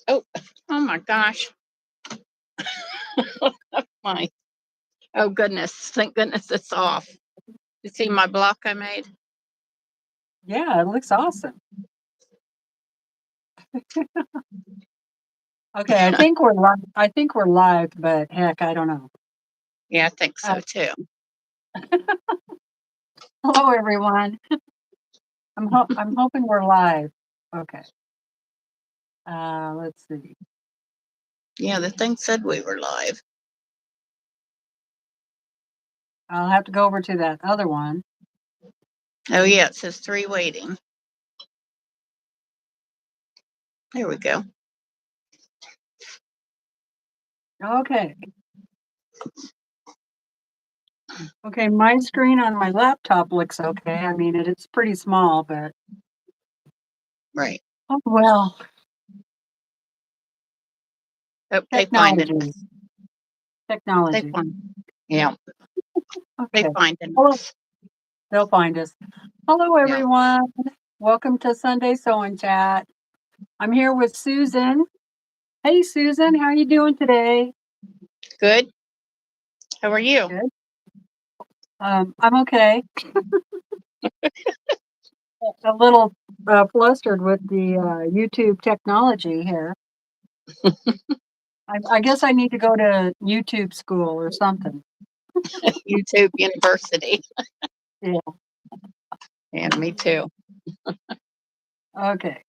Oh my gosh. My, oh goodness. Thank goodness it's off. You see my block I made? Yeah, it looks awesome. Okay, I think we're live, but heck, I don't know. Yeah, I think so too. Hello, everyone. I'm hoping we're live. Okay. Let's see. Yeah, the thing said we were live. I'll have to go over to that other one. Oh yeah, it says 3 waiting. There we go. Okay. Okay, my screen on my laptop looks okay. I mean, it's pretty small, but Right. oh well. Oh, they find it. Technology. They find it. Yeah. Okay. They find it. Hello. They'll find us. Hello, everyone. Yeah. Welcome to Sunday Sewing Chat. I'm here with Susan. Hey, Susan, how are you doing today? Good. How are you? Good. I'm okay. A little flustered with the YouTube technology here. I guess I need to go to YouTube school or something. YouTube University. Yeah. And me too. Okay.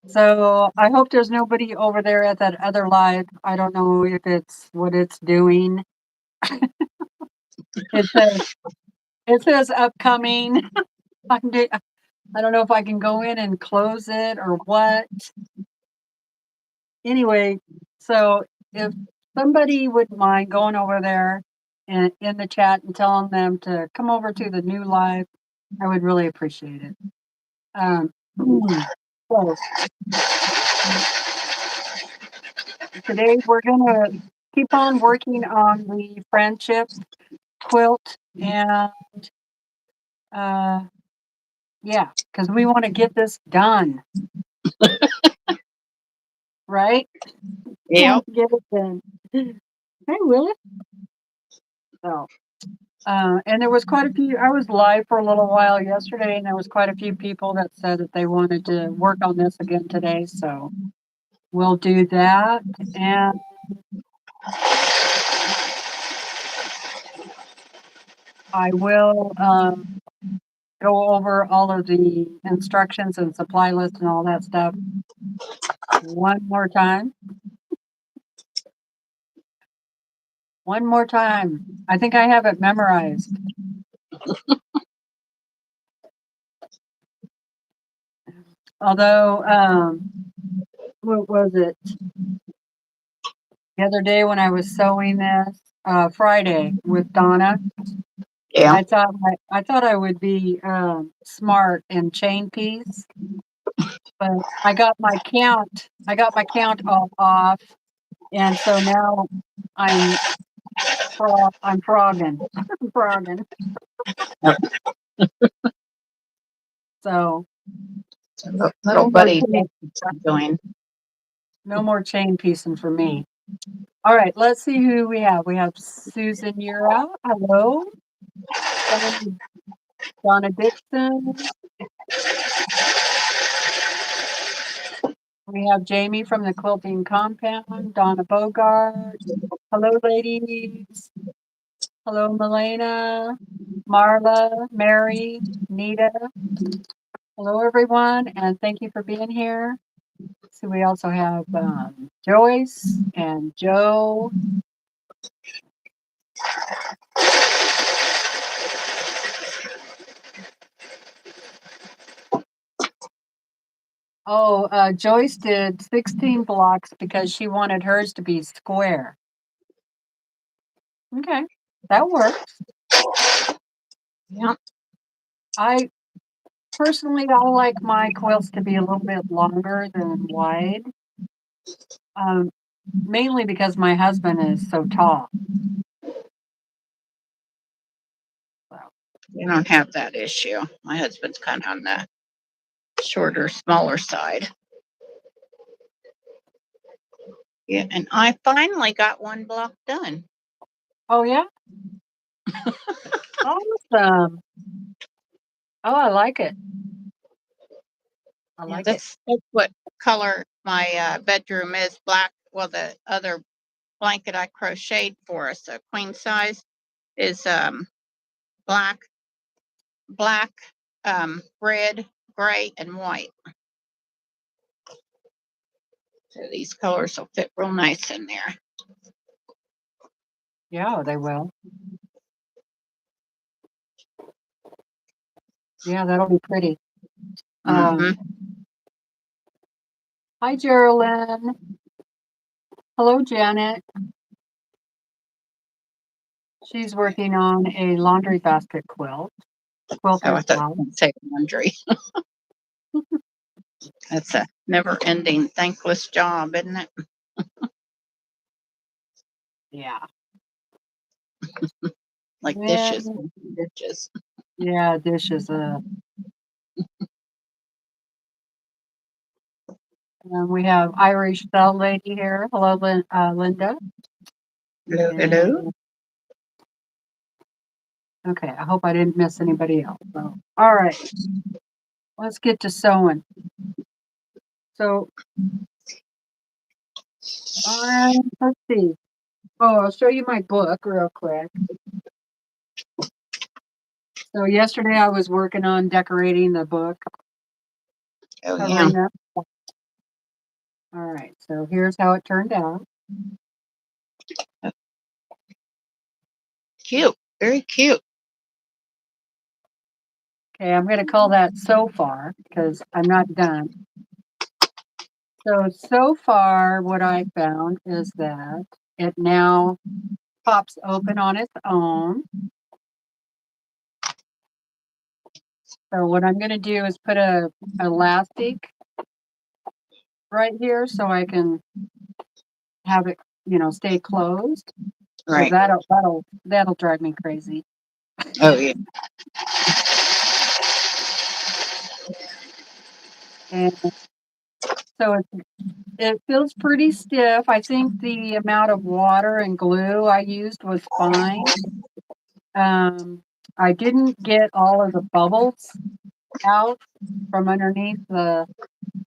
So I hope there's nobody over there at that other live. I don't know if it's what it's doing. It says upcoming. I don't know if I can go in and close it or what. Anyway, so if somebody wouldn't mind going over there and in the chat and telling them to come over to the new live, I would really appreciate it. So today we're gonna keep on working on the friendship quilt, and yeah, because we want to get this done. Right? Yeah. Get it done. Hey, Willie. So, and there was quite a few. I was live for a little while yesterday, and there was quite a few people that said that they wanted to work on this again today. So we'll do that, and I will go over all of the instructions and supply list and all that stuff one more time. One more time. I think I have it memorized. Although, what was it? The other day when I was sewing this, Friday with Donna, Yeah. I thought I would be smart and chain piece, but I got my count all off, and so now I'm frogging. So Little buddy join. No more chain piecing for me. All right, let's see who we have. We have Susan Yura. Hello. Donna Dixon. We have Jamie from the Quilting Compound. Donna Bogart. Hello, ladies. Hello, Milena, Marla, Mary, Nita. Hello, everyone, and thank you for being here. So we also have Joyce and Joe. Oh, Joyce did 16 blocks because she wanted hers to be square. Okay, that works. Yeah. I like my quilts to be a little bit longer than wide. Mainly because my husband is so tall. You don't have that issue. My husband's kind of on the shorter, smaller side. Yeah, and I finally got one block done. Oh, yeah? Awesome. Oh, I like it. I Yeah, like it. that's what color my bedroom is. Black. Well, the other blanket I crocheted for us, a queen size, is black, red, gray, and white. So these colors will fit real nice in there. Yeah, they will. Yeah, that'll be pretty. Mm-hmm. Hi, Geraldine. Hello, Janet. She's working on a laundry basket quilt. Oh, I thought Style. you would say laundry. That's a never-ending, thankless job, isn't it? Yeah. Like Yeah. dishes. Yeah, dishes. And we have Irish Bell Lady here. Hello, Linda. Hello, hello. Okay, I hope I didn't miss anybody else. So, all right, let's get to sewing. So, let's see. Oh, I'll show you my book real quick. So yesterday I was working on decorating the book. Oh, yeah. Up. All right, so here's how it turned out. Cute. Very cute. Okay, I'm going to call that so far because I'm not done. So far what I found is that it now pops open on its own. So what I'm going to do is put a elastic right here so I can have it, stay closed. Right. That'll drive me crazy. Oh, yeah. And so it feels pretty stiff. I think the amount of water and glue I used was fine. I didn't get all of the bubbles out from underneath the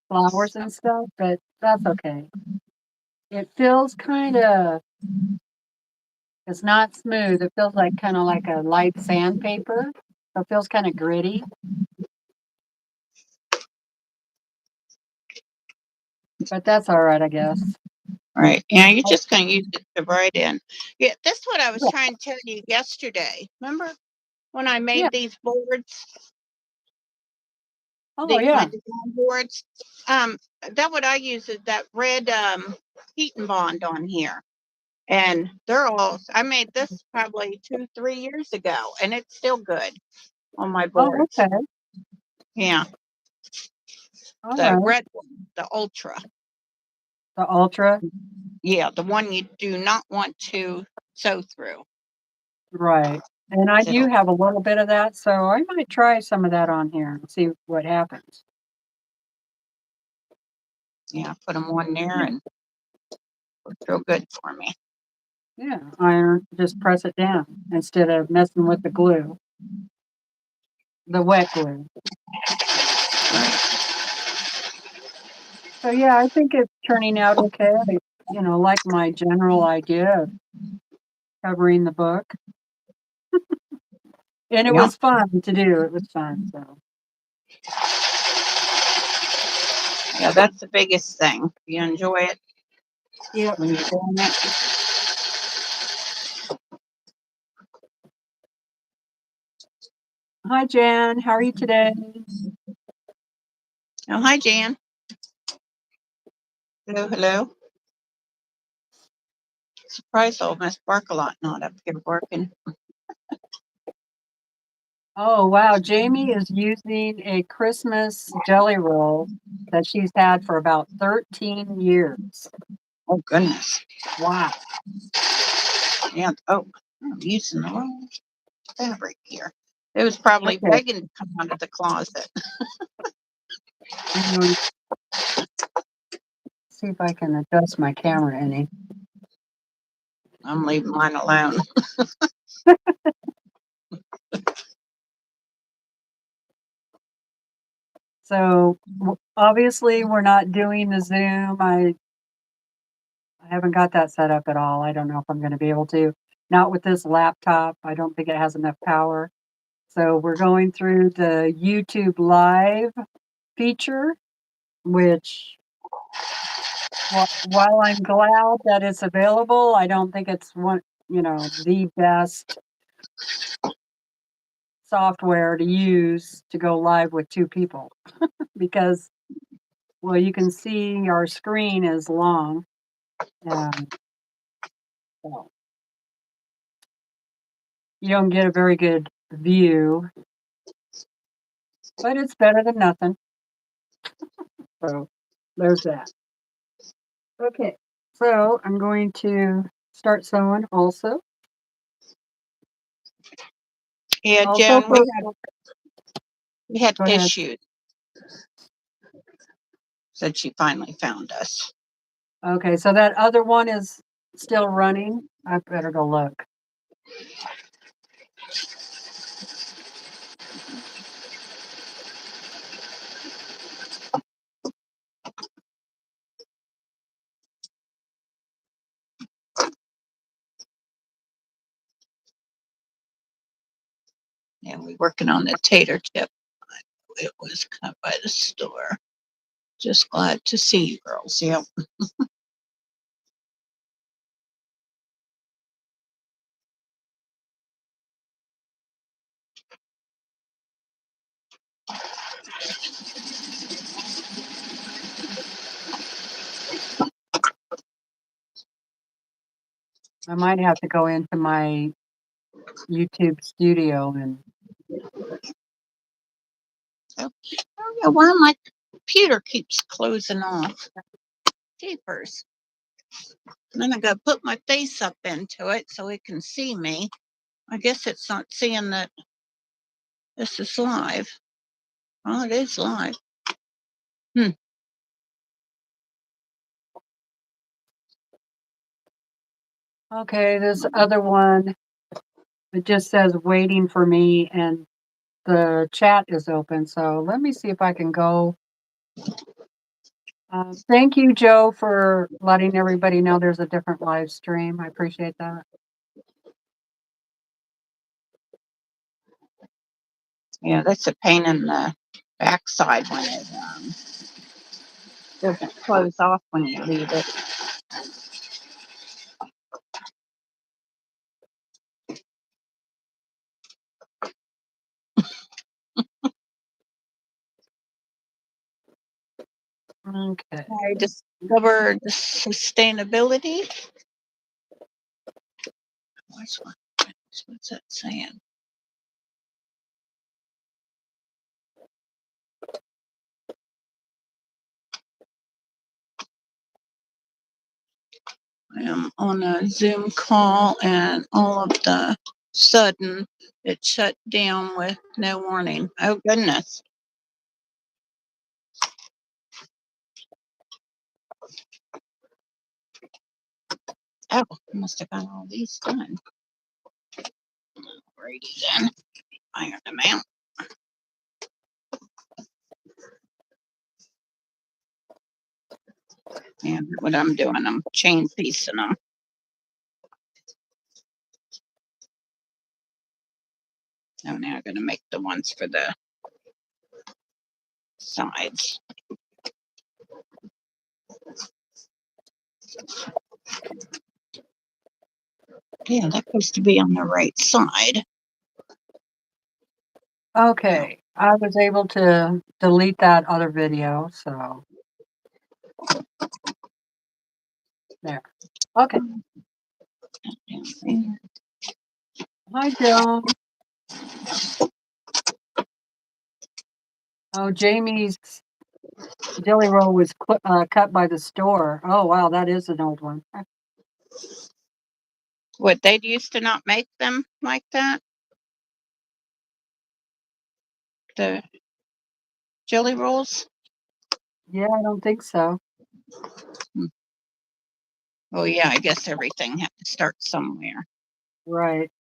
flowers and stuff, but that's okay. It feels it's not smooth. It feels like kind of like a light sandpaper. So it feels kind of gritty. But that's all right, I guess. Right. Yeah, you're just going to use it to write in. Yeah, that's what I was trying to tell you yesterday. Remember when I made these boards? Oh, yeah. My design boards. That what I use is that red heat and bond on here. And I made this probably 2-3 years ago, and it's still good on my boards. Oh, okay. Yeah. All The right. red one, the Ultra. The Ultra? Yeah, the one you do not want to sew through. Right. And I do have a little bit of that, so I might try some of that on here and see what happens. Yeah, put them on there and it's real good for me. Yeah, iron, just press it down instead of messing with the glue, the wet glue. So yeah, I think it's turning out okay. Like my general idea of covering the book. And it was fun to do. It was fun. So yeah, that's the biggest thing. You enjoy it. Yeah. When you're doing it. Hi Jan, how are you today? Oh, hi Jan. Hello, hello. Surprised old Miss Barkalot not up here working. Oh wow, Jamie is using a Christmas jelly roll that she's had for about 13 years. Oh goodness. Wow. Yeah. Oh, I'm using the wrong fabric here. It was probably Okay. begging to come out of the closet. I'm going to see if I can adjust my camera any. I'm leaving mine alone. So obviously we're not doing the Zoom. I haven't got that set up at all. I don't know if I'm going to be able to. Not with this laptop. I don't think it has enough power. So we're going through the YouTube Live feature, which while I'm glad that it's available, I don't think it's the best software to use to go live with two people because, well, you can see our screen is long. So you don't get a very good view, but it's better than nothing. So there's that. Okay, so I'm going to start sewing also. Yeah, Also Joan, for, we had go ahead. issues. Said she finally found us. Okay, so that other one is still running. I better go look. And we working on the tater tip. It was cut by the store. Just glad to see you girls. Yep. I might have to go into my YouTube studio and. Oh, yeah, why my computer keeps closing off. Jeepers. And then I got to put my face up into it so it can see me. I guess it's not seeing that this is live. Oh, it is live. Okay, this other one, it just says waiting for me and the chat is open. So let me see if I can go. Thank you, Joe, for letting everybody know there's a different live stream. I appreciate that. Yeah, that's a pain in the backside when it doesn't close off when you leave it. Okay. I discovered sustainability. What's that saying? I am on a Zoom call and all of the sudden it shut down with no warning. Oh goodness. Oh, I must have got all these done. Alrighty then. Iron them out. And what I'm doing, I'm chain piecing them. So now I'm going to make the ones for the sides. Yeah, that supposed to be on the right side. Okay, I was able to delete that other video, so there. Okay. Hi, Joan. Oh, Jamie's jelly roll was cut by the store. Oh, wow, that is an old one. What, they used to not make them like that? the jelly rolls? Yeah, I don't think so. Oh yeah, I guess everything had to start somewhere. Right.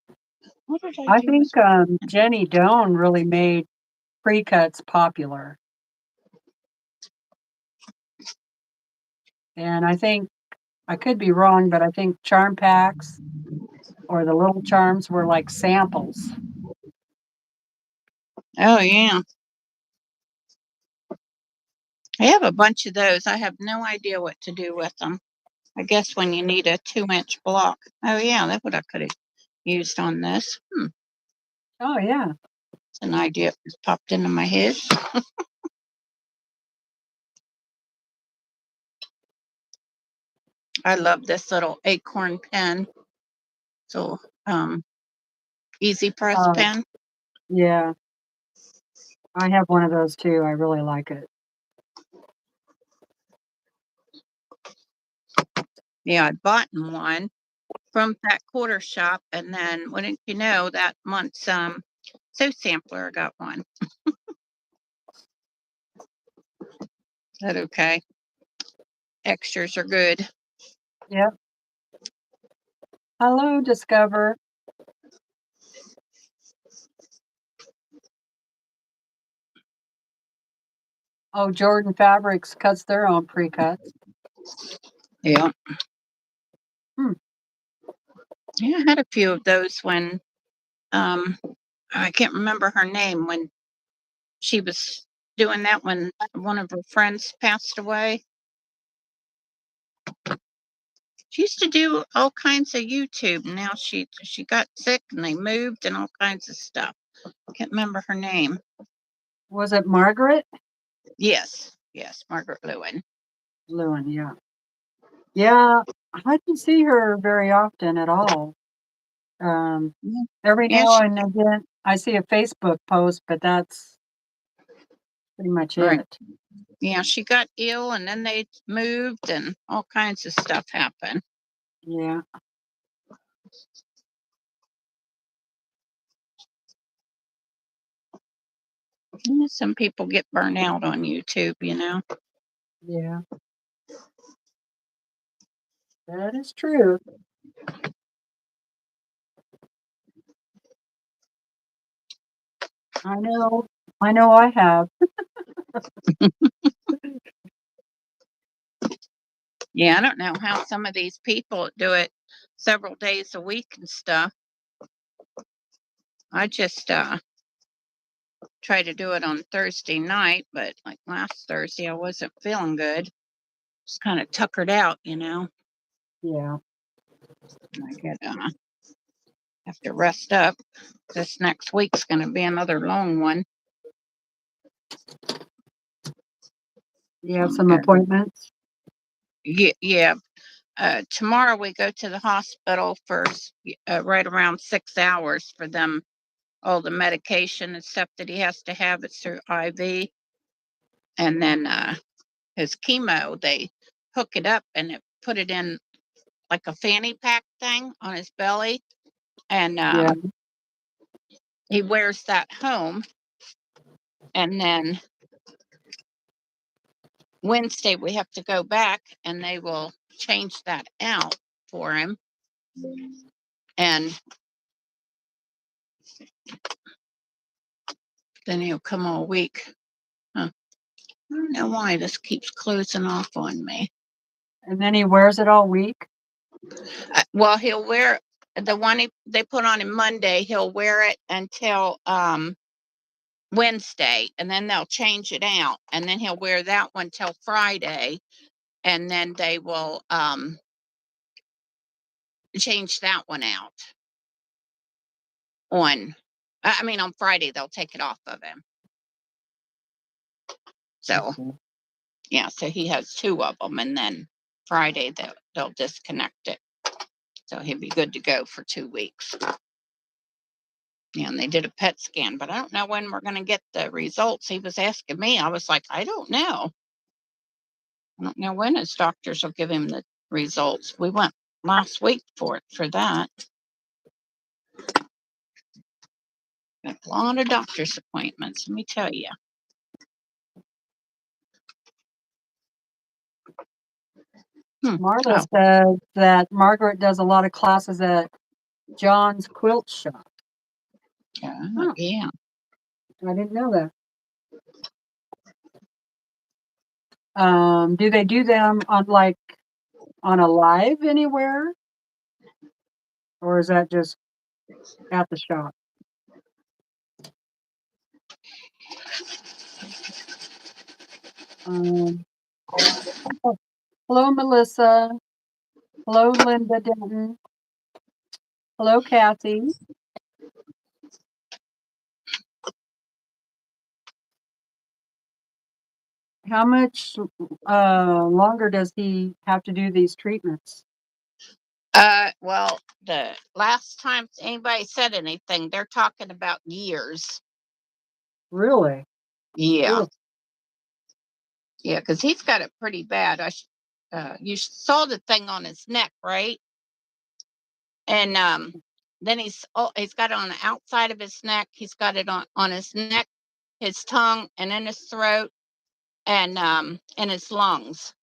What did I do with? think Jenny Doan really made pre-cuts popular. And I think, I could be wrong, but I think charm packs or the little charms were like samples. Oh yeah. I have a bunch of those. I have no idea what to do with them. I guess when you need a 2-inch block. Oh yeah, that's what I could have used on this. Oh, yeah. It's an idea that just popped into my head. I love this little acorn pen. So easy press pen. Yeah. I have one of those too. I really like it. Yeah, I bought one from that quarter shop, and then wouldn't you know, that month's sew sampler I got one. Is that okay? Extras are good. Yep. Hello, Discover. Oh, Jordan Fabrics cuts their own pre-cuts. Yeah. Hmm. Yeah, I had a few of those when I can't remember her name, when she was doing that when one of her friends passed away. She used to do all kinds of YouTube. Now she got sick and they moved and all kinds of stuff. Can't remember her name. Was it Margaret? Yes, Margaret Lewin. Lewin, yeah. Yeah, I didn't see her very often at all. Every Yeah, now and again, I see a Facebook post, but that's pretty much right. it. Yeah, she got ill and then they moved and all kinds of stuff happened. Yeah. Some people get burnt out on YouTube, you know. Yeah. That is true. I know. I have. Yeah, I don't know how some of these people do it several days a week and stuff. I just try to do it on Thursday night, but like last Thursday, I wasn't feeling good. Just kind of tuckered out, you know. Yeah. I get have to rest up. This next week's going to be another long one. You have some appointments? Yeah. Tomorrow we go to the hospital for right around 6 hours for them, all the medication and stuff that he has to have. It's through IV. And then his chemo, they hook it up and it put it in like a fanny pack thing on his belly. And Yeah. he wears that home. And then Wednesday we have to go back and they will change that out for him. And then he'll come all week. Huh. I don't know why this keeps closing off on me. And then he wears it all week? Well, he'll wear the one they put on him Monday. He'll wear it until Wednesday, and then they'll change it out, and then he'll wear that one till Friday, and then they will change that one out on on Friday. They'll take it off of him. So yeah, so he has 2 of them, and then Friday they'll disconnect it, so he'll be good to go for 2 weeks. Yeah, and they did a PET scan, but I don't know when we're going to get the results. He was asking me. I was like, I don't know. I don't know when his doctors will give him the results. We went last week for that. Got a lot of doctor's appointments, let me tell you. Marla Oh, said that Margaret does a lot of classes at John's Quilt Shop. Oh, yeah. I didn't know that. Do they do them on a live anywhere? Or is that just at the shop? Hello, Melissa. Hello, Linda Denton. Hello, Kathy. How much longer does he have to do these treatments? Well, the last time anybody said anything, they're talking about years. Really? Yeah. Ooh. Yeah, because he's got it pretty bad. You saw the thing on his neck, right? And then he's got it on the outside of his neck. He's got it on his neck, his tongue, and in his throat, and in his lungs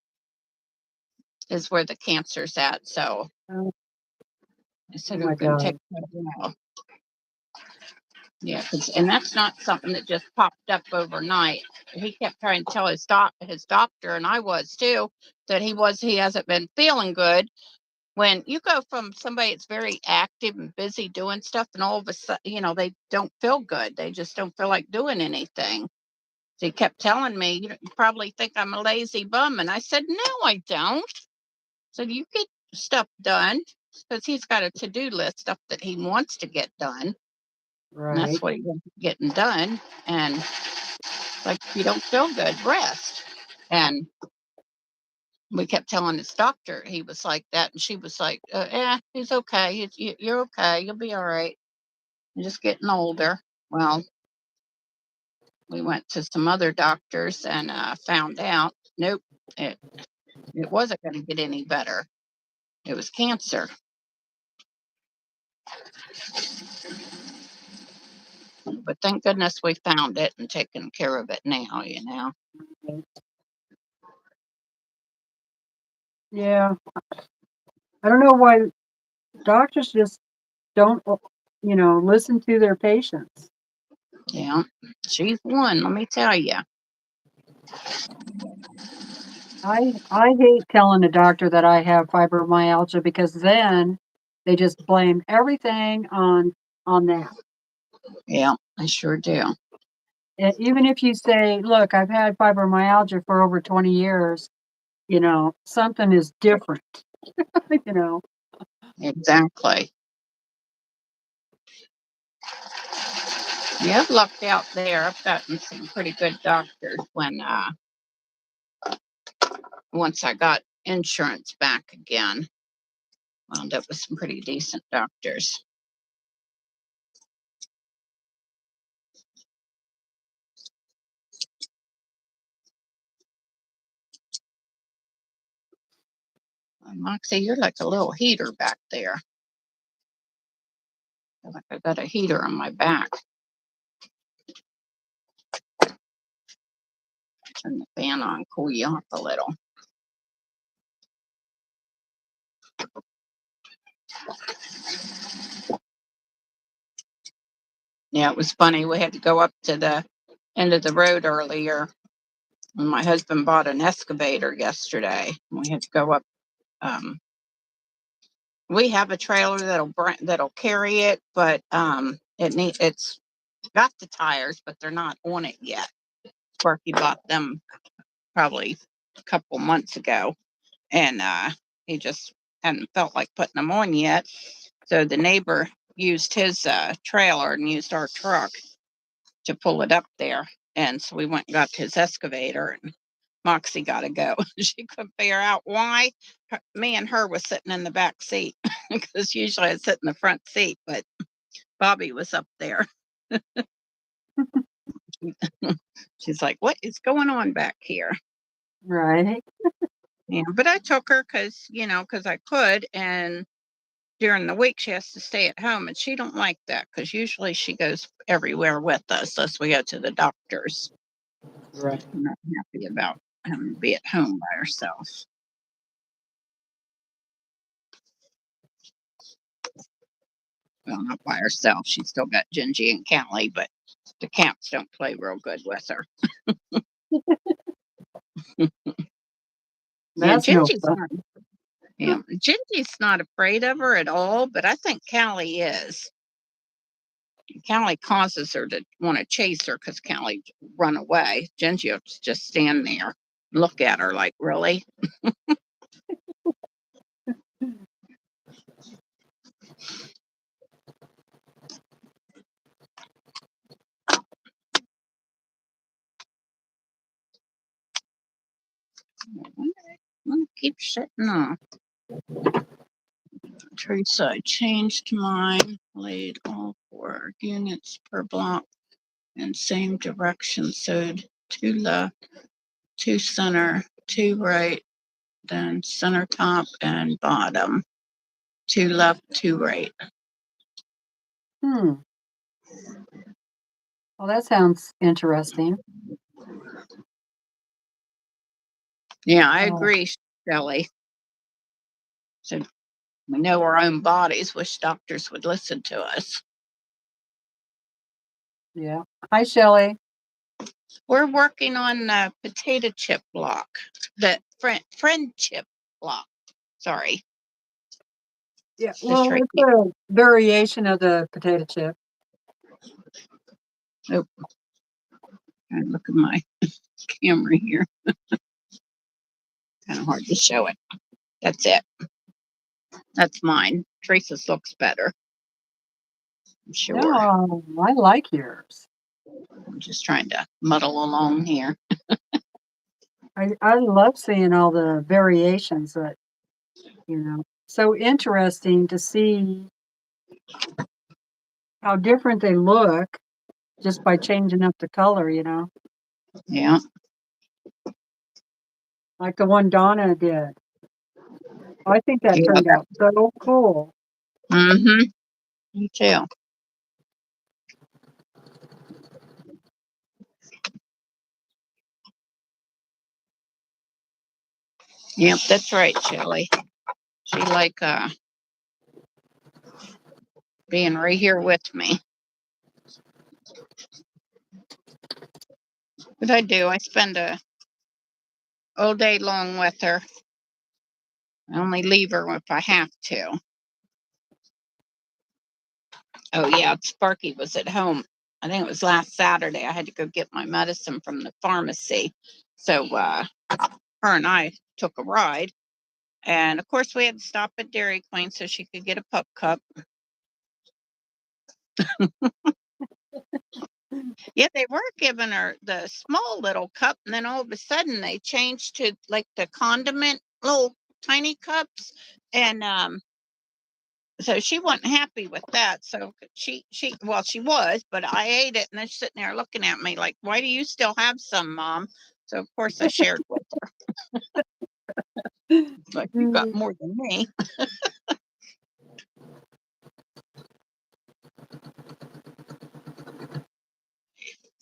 is where the cancer's at. So Oh, I said my it can God. take a while. Yeah, and that's not something that just popped up overnight. He kept trying to tell his doctor, and I was too, that he hasn't been feeling good. When you go from somebody that's very active and busy doing stuff, and all of a sudden, they don't feel good. They just don't feel like doing anything. So he kept telling me, you probably think I'm a lazy bum. And I said, no, I don't. So you get stuff done, because he's got a to-do list, stuff that he wants to get done. And that's Right. what he was getting done. And like, if you don't feel good, rest. And we kept telling his doctor he was like that. And she was like, yeah, he's okay. You're okay. You'll be all right. You're just getting older. Well, we went to some other doctors and found out, nope, it wasn't going to get any better. It was cancer. But thank goodness we found it and taken care of it now. Yeah. I don't know why doctors just don't, listen to their patients. Yeah, she's one, let me tell you. I hate telling a doctor that I have fibromyalgia because then they just blame everything on that. Yeah, I sure do. Even if you say, look, I've had fibromyalgia for over 20 years, something is different, Exactly. Yeah, I've lucked out there. I've gotten some pretty good doctors when once I got insurance back again. Wound up with some pretty decent doctors. Moxie, you're like a little heater back there. I feel like I got a heater on my back. Turn the fan on, cool you off a little. Yeah, it was funny. We had to go up to the end of the road earlier. And my husband bought an excavator yesterday. We had to go up. We have a trailer that'll carry it, but it's got the tires, but they're not on it yet. Sparky bought them probably a couple months ago, and he just hadn't felt like putting them on yet. So the neighbor used his trailer and used our truck to pull it up there. And so we went and got his excavator, and Moxie got to go. She couldn't figure out why me and her was sitting in the back seat, because usually I sit in the front seat, but Bobby was up there. She's like, what is going on back here? Right. Yeah, but I took her because I could. And during the week she has to stay at home, and she don't like that because usually she goes everywhere with us unless we go to the doctor's. Right. I'm not happy about having to be at home by herself. Well, not by herself. She's still got Gingy and Callie, but the cats don't play real good with her. Yeah, That's no Gingy's fun. not. Yeah, Gingy's not afraid of her at all, but I think Callie is. Callie causes her to want to chase her because Callie run away. Gingy will just stand there, look at her like, really? I'm gonna keep shutting off. Teresa, I changed mine, laid all 4 units per block in same direction. Sewed 2 left, 2 center, 2 right, then center top and bottom. 2 left, 2 right. Well, that sounds interesting. Yeah, I agree, Shelley. So we know our own bodies. Wish doctors would listen to us. Yeah. Hi, Shelley. We're working on the potato chip block, the friendship block. Sorry. Yeah. Just Well, right it's here. a variation of the potato chip. Oh, look at my camera here. Kind of hard to show it. That's it. That's mine. Teresa's looks better. I'm sure. No, I like yours. I'm just trying to muddle along here. I love seeing all the variations that, so interesting to see how different they look just by changing up the color, Yeah. like the one Donna did. I think that Yeah. turned out so cool. Mm-hmm. Me too. Yep, that's right, Shelley. She like being right here with me. But I do. I spend a all day long with her. I only leave her if I have to. Oh yeah, Sparky was at home. I think it was last Saturday. I had to go get my medicine from the pharmacy. So her and I took a ride. And of course we had to stop at Dairy Queen so she could get a pup cup. Yeah, they were giving her the small little cup, and then all of a sudden they changed to like the condiment little tiny cups. And so she wasn't happy with that. So she well, she was, but I ate it, and then she's sitting there looking at me like, why do you still have some, Mom? So of course I shared with her. Like, you got more than me.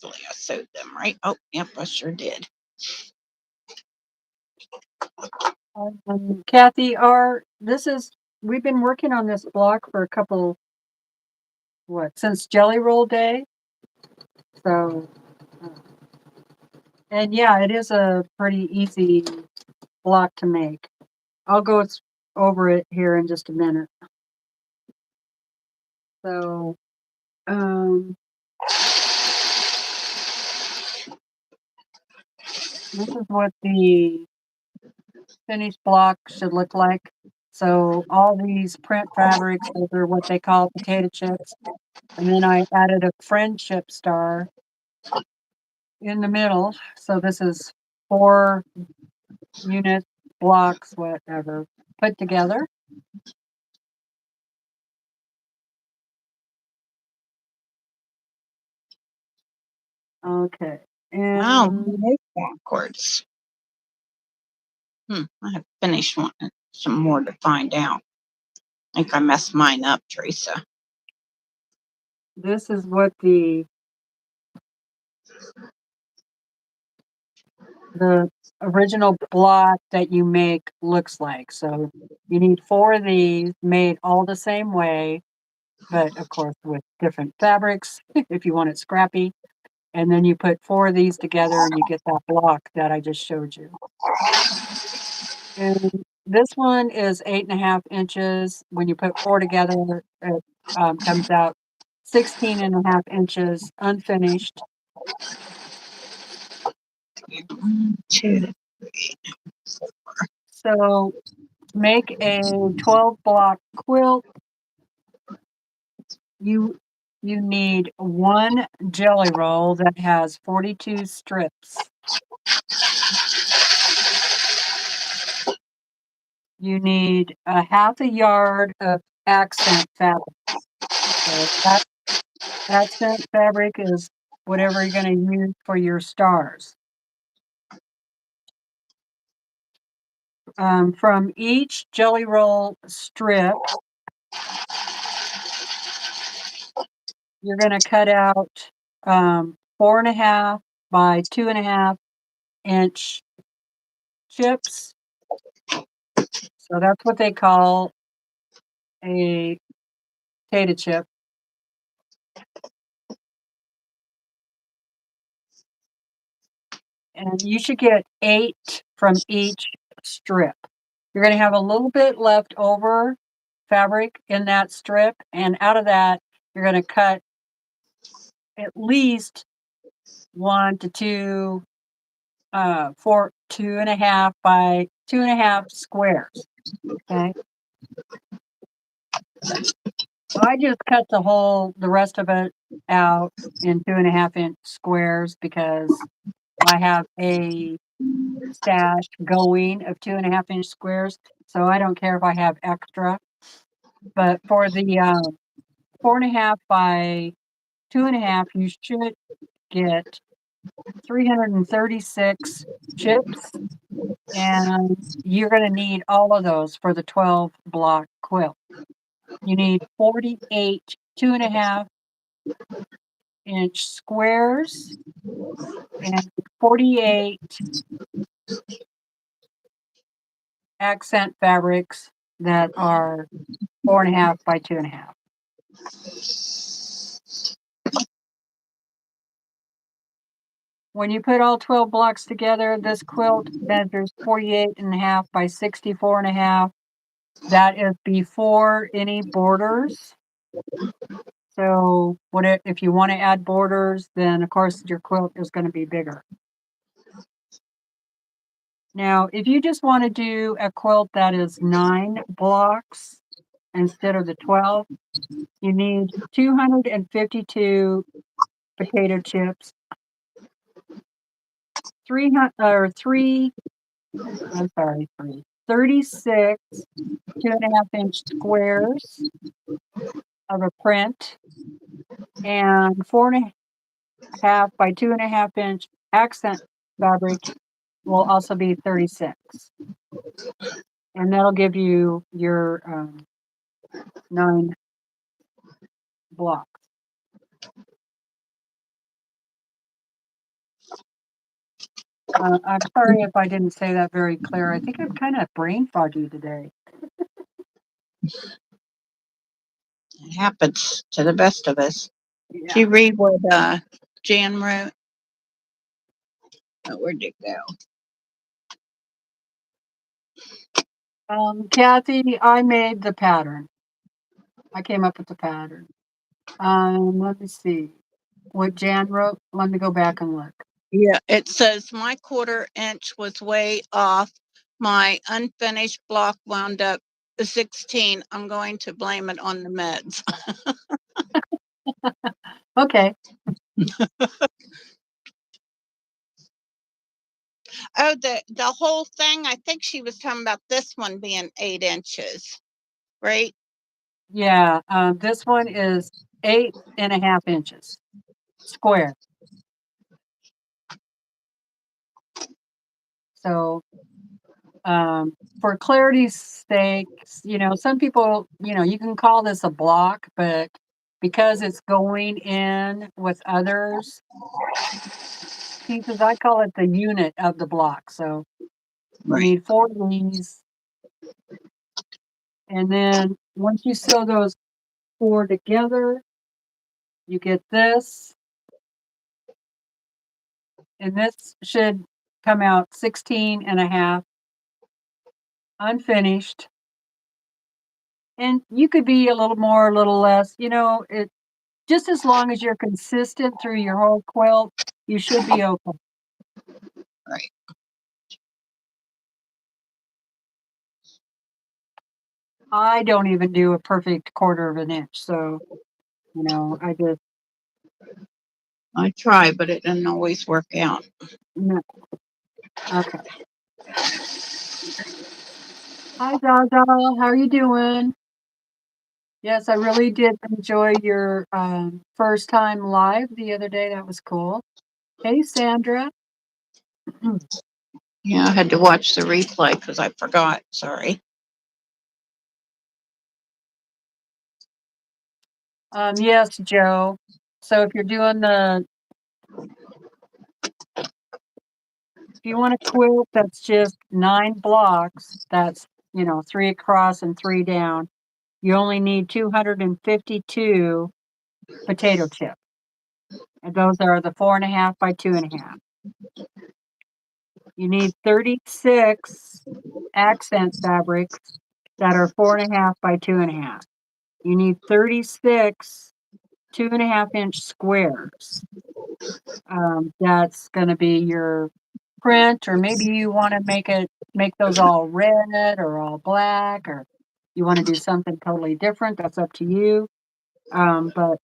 Hopefully I sewed them right. Oh, yep, I sure did. Kathy, we've been working on this block for a couple, since Jelly Roll Day. So, and yeah, it is a pretty easy block to make. I'll go over it here in just a minute. So, this is what the finished block should look like. So all these print fabrics, those are what they call potato chips. And then I added a friendship star in the middle. So this is 4 unit blocks, whatever, put together. Okay. Wow, And they backwards. I have finished one. Some more to find out. I think I messed mine up, Teresa. This is what the original block that you make looks like. So you need 4 of these made all the same way, but of course with different fabrics if you want it scrappy. And then you put 4 of these together and you get that block that I just showed you. And this one is 8.5 inches. When you put 4 together, it comes out 16.5 inches unfinished. 1, 2. So to make a 12 block quilt, you need 1 jelly roll that has 42 strips. You need a half a yard of accent fabric. So that accent fabric is whatever you're going to use for your stars. From each jelly roll strip, you're going to cut out 4.5 by 2.5 inch chips. So that's what they call a potato chip. And you should get 8 from each strip. You're going to have a little bit left over fabric in that strip, and out of that, you're going to cut at least 1 to 2, 2.5 by 2.5 squares. Okay. I just cut the rest of it out in 2.5 inch squares because I have a stash going of 2.5 inch squares. So I don't care if I have extra. But for the 4.5 by 2.5, you should get 336 chips. And you're going to need all of those for the 12 block quilt. You need 48 2.5 inch squares and 48 accent fabrics that are 4.5 by 2.5. When you put all 12 blocks together, this quilt measures 48.5 by 64.5. That is before any borders. So if you want to add borders, then of course your quilt is going to be bigger. Now, if you just want to do a quilt that is 9 blocks instead of the 12, you need 252 potato chips, 36 2.5 inch squares of a print, and 4.5 by 2.5 inch accent fabric will also be 36. And that'll give you your 9 blocks. I'm sorry if I didn't say that very clear. I think I'm kind of brain foggy today. It happens to the best of us. Yeah. Did you read what Jan wrote? Oh, where'd it go? Kathy, I made the pattern. I came up with the pattern. Let me see what Jan wrote. Let me go back and look. Yeah, it says my 1/4 inch was way off. My unfinished block wound up 16. I'm going to blame it on the meds. Okay. Oh, the whole thing. I think she was talking about this one being 8 inches, right? Yeah. This one is 8.5 inches square. So For clarity's sake, some people, you can call this a block, but because it's going in with others pieces, I call it the unit of the block. So you Right. need 4 of these. And then once you sew those 4 together, you get this. And this should come out 16.5 unfinished. And you could be a little more, a little less, it just as long as you're consistent through your whole quilt, you should be okay. Right. I don't even do a perfect 1/4 of an inch. So, I try, but it doesn't always work out. no. Okay. Hi, Zaza. How are you doing? Yes, I really did enjoy your first time live the other day. That was cool. Hey, Sandra. Yeah, I had to watch the replay because I forgot. Sorry. Yes, Joe. So if you want a quilt that's just 9 blocks, that's 3 across and 3 down, you only need 252 potato chips. And those are the 4.5 by 2.5. You need 36 accent fabrics that are 4.5 by 2.5. You need 36 2.5-inch squares. That's going to be your print, or maybe you want to make those all red or all black, or you want to do something totally different. That's up to you. But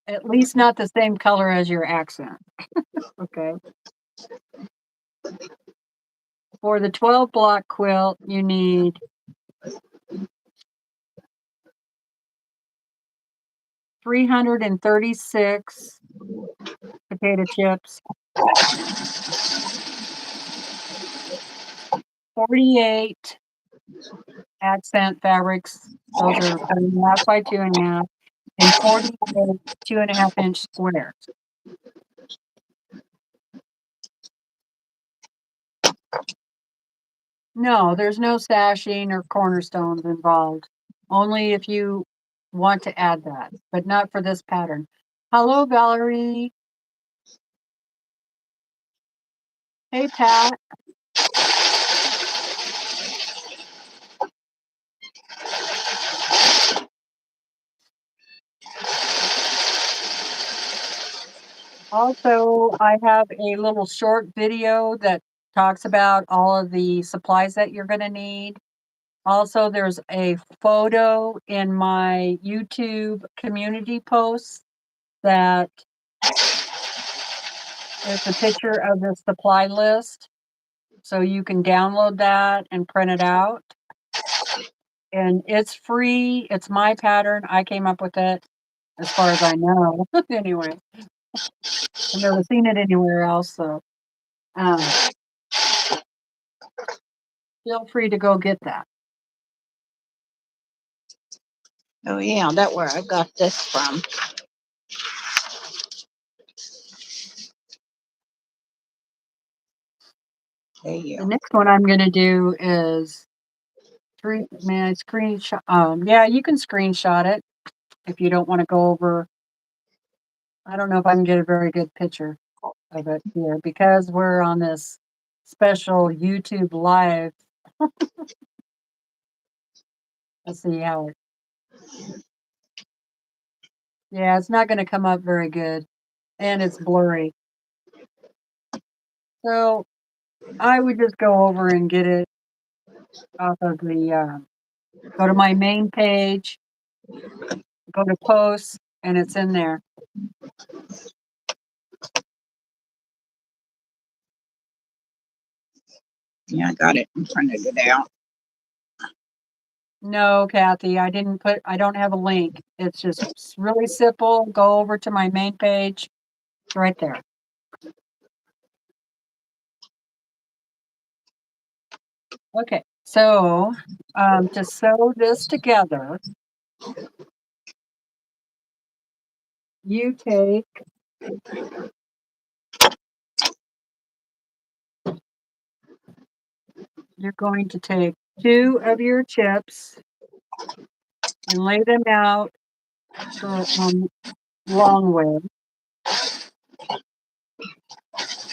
at least not the same color as your accent. Okay. For the 12 block quilt, you need 336 potato chips, 48 accent fabrics. Those are 4.5 by 2.5, and 48 2.5-inch squares. No, there's no sashing or cornerstones involved. Only if you want to add that, but not for this pattern. Hello, Valerie. Hey, Pat. Also, I have a little short video that talks about all of the supplies that you're going to need. Also, there's a photo in my YouTube community post that is a picture of the supply list. So you can download that and print it out. And it's free. It's my pattern. I came up with it, as far as I know. Anyway, I've never seen it anywhere else. So feel free to go get that. Oh yeah, that's where I got this from. There you The go. next one I'm going to do is screenshot. Yeah, you can screenshot it if you don't want to go over. I don't know if I can get a very good picture of it here because we're on this special YouTube live. Let's see how it. Yeah, it's not going to come up very good, and it's blurry. So I would just go over and get it off of the. Go to my main page, go to posts, and it's in there. Yeah, I got it and printed it out. No, Kathy, I don't have a link. It's just really simple. Go over to my main page. It's right there. Okay, so to sew this together, you take you're going to take 2 of your chips and lay them out for long way.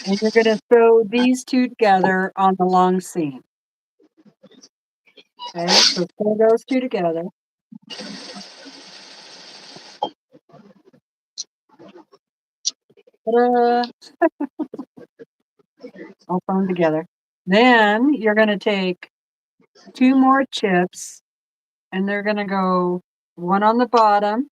And you're going to sew these 2 together on the long seam. Okay, so sew those 2 together. Ta-da! All sewn together. Then you're going to take 2 more chips and they're going to go one on the bottom.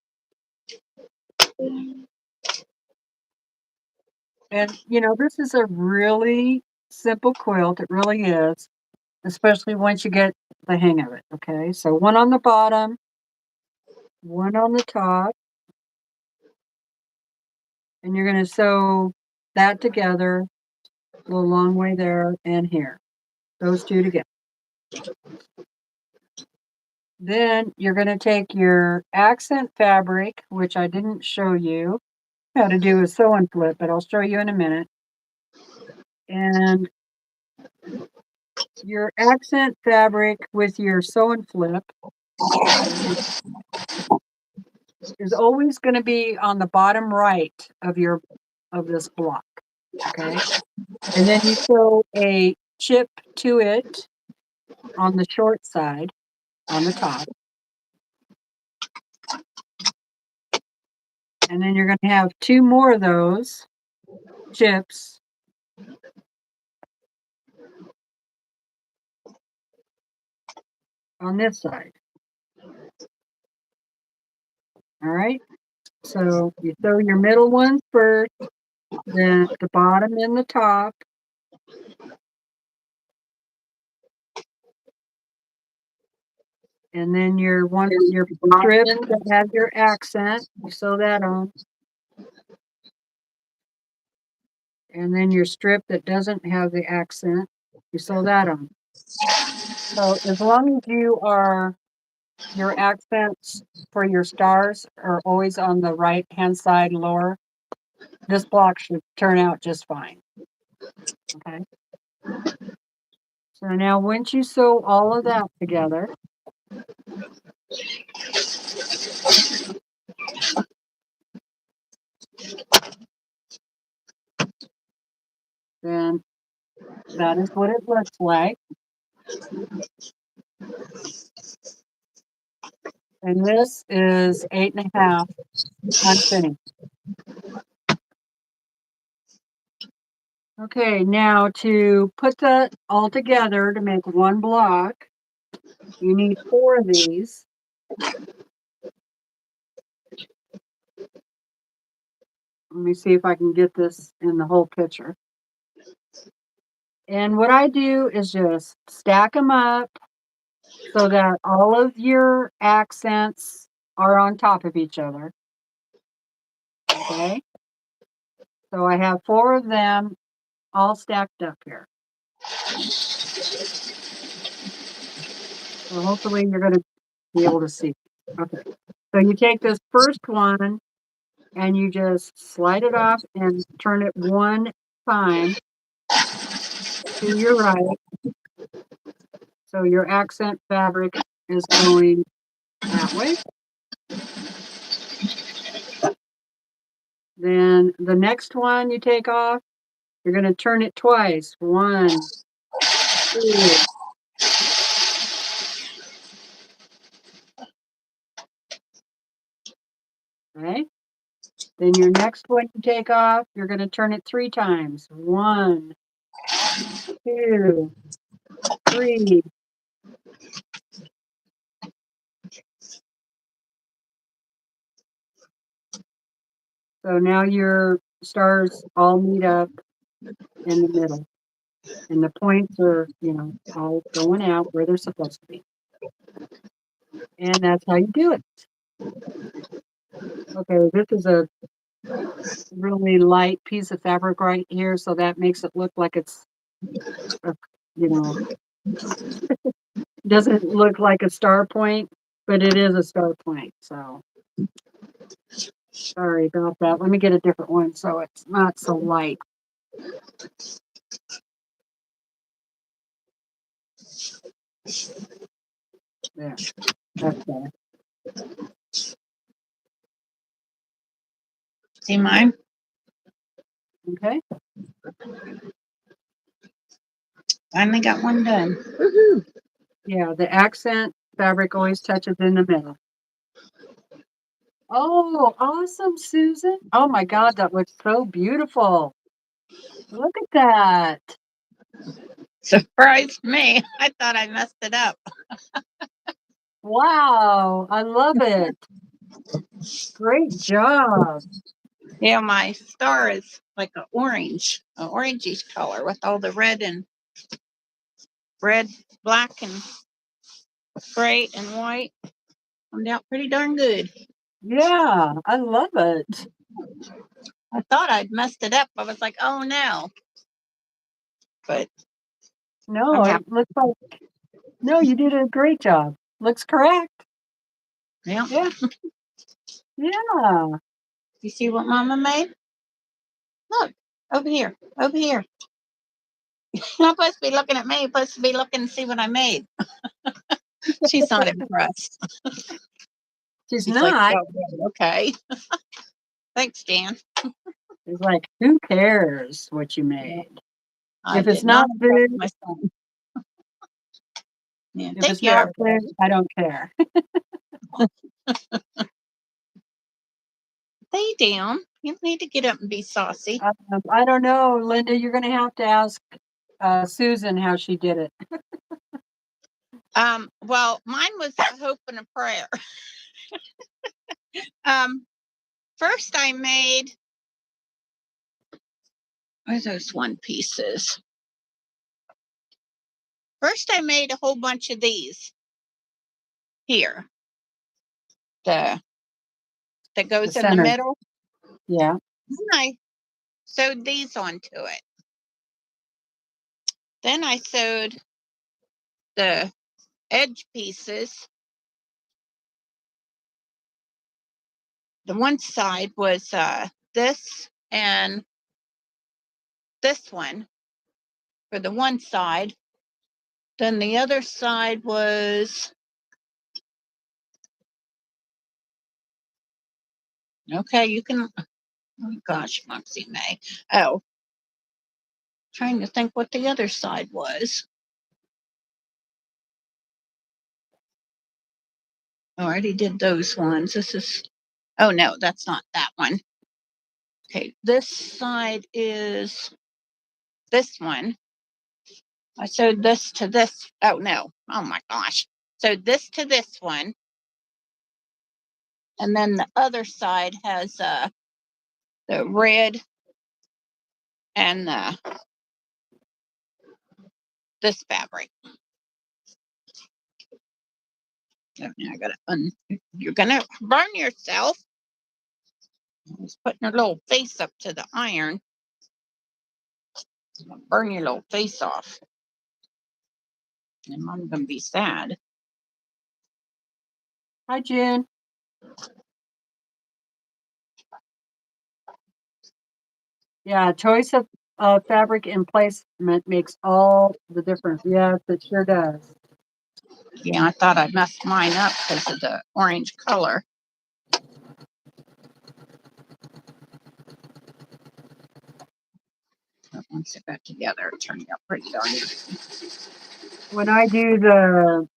And, you know, this is a really simple quilt. It really is, especially once you get the hang of it. Okay, so one on the bottom, one on the top, and you're going to sew that together, go a long way there and here, those 2 together. Then you're going to take your accent fabric, which I didn't show you how to do a sew and flip, but I'll show you in a minute. And your accent fabric with your sew and flip is always going to be on the bottom right of this block. Okay. And then you sew a chip to it on the short side on the top. And then you're going to have 2 more of those chips on this side. All right. So you sew your middle ones first, then the bottom and the top. And then your strip that has your accent, you sew that on. And then your strip that doesn't have the accent, you sew that on. So as long as your accents for your stars are always on the right hand side lower, this block should turn out just fine. Okay. So now once you sew all of that together, then that is what it looks like. And this is 8.5 unfinished. Okay, now to put that all together to make one block, you need 4 of these. Let me see if I can get this in the whole picture. And what I do is just stack them up so that all of your accents are on top of each other. Okay. So I have 4 of them all stacked up here. So hopefully you're going to be able to see. Okay. So you take this first one and you just slide it off and turn it one time to your right. So your accent fabric is going that way. Then the next one you take off, you're going to turn it twice. 1, 2. Okay. Then your next one you take off, you're going to turn it 3 times. 1, 2, 3. So now your stars all meet up in the middle. And the points are, you know, all going out where they're supposed to be. And that's how you do it. Okay, this is a really light piece of fabric right here, so that makes it look like it's, you know, Doesn't look like a star point, but it is a star point. So sorry about that. Let me get a different one so it's not so light. There, that's better. See mine? Okay. Finally got one done. Woohoo! Yeah, the accent fabric always touches in the middle. Oh, awesome, Susan. Oh my God, that looks so beautiful. Look at that. Surprised me. I thought I messed it up. Wow, I love it. Great job. Yeah, my star is like an orangish color with all the red, black, and gray and white. Turned out pretty darn good. Yeah, I love it. I thought I'd messed it up. I was like, oh no. But No, I'm it happy. looks like, no, you did a great job. Looks correct. Yeah. Yeah. Yeah. You see what Mama made? Look, over here, over here. You're not supposed to be looking at me. You're supposed to be looking to see what I made. She's not impressed. She's She's like, not. oh, okay. Thanks, Dan. It's like, who cares what you made? I If it's did not not impress food, my son. Yeah, if thank it's you, not everybody. food, I don't care. Stay down. You don't need to get up and be saucy. I don't know, Linda. You're going to have to ask Susan how she did it. Well, mine was a hope and a prayer. First I made, where's those one pieces? First I made a whole bunch of these here. That goes The in the center. middle. Yeah. Then I sewed these onto it. Then I sewed the edge pieces. The one side was this and this one for the one side. Then the other side was, okay, you can, oh gosh, Moxie May. Oh, trying to think what the other side was. Oh, I already did those ones. This is, oh no, that's not that one. Okay, this side is this one. I sewed this to this. Oh no, oh my gosh. So this to this one. And then the other side has the red and this fabric. Oh, now I gotta you're gonna burn yourself. Just putting her little face up to the iron. Burn your little face off. And Mom's gonna be sad. Hi, June. Yeah, choice of fabric and placement makes all the difference. Yes, it sure does. Yeah, I thought I messed mine up because of the orange color. But once it got together, it turned out pretty darn good. When I do the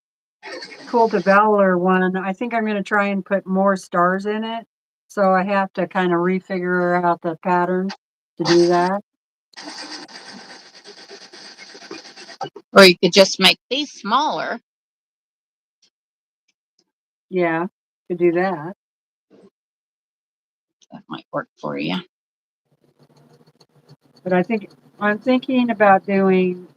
Quilt of Valor one, I think I'm going to try and put more stars in it. So I have to kind of refigure out the pattern to do that. Or you could just make these smaller. Yeah, to do that. That might work for you. But I think I'm thinking about doing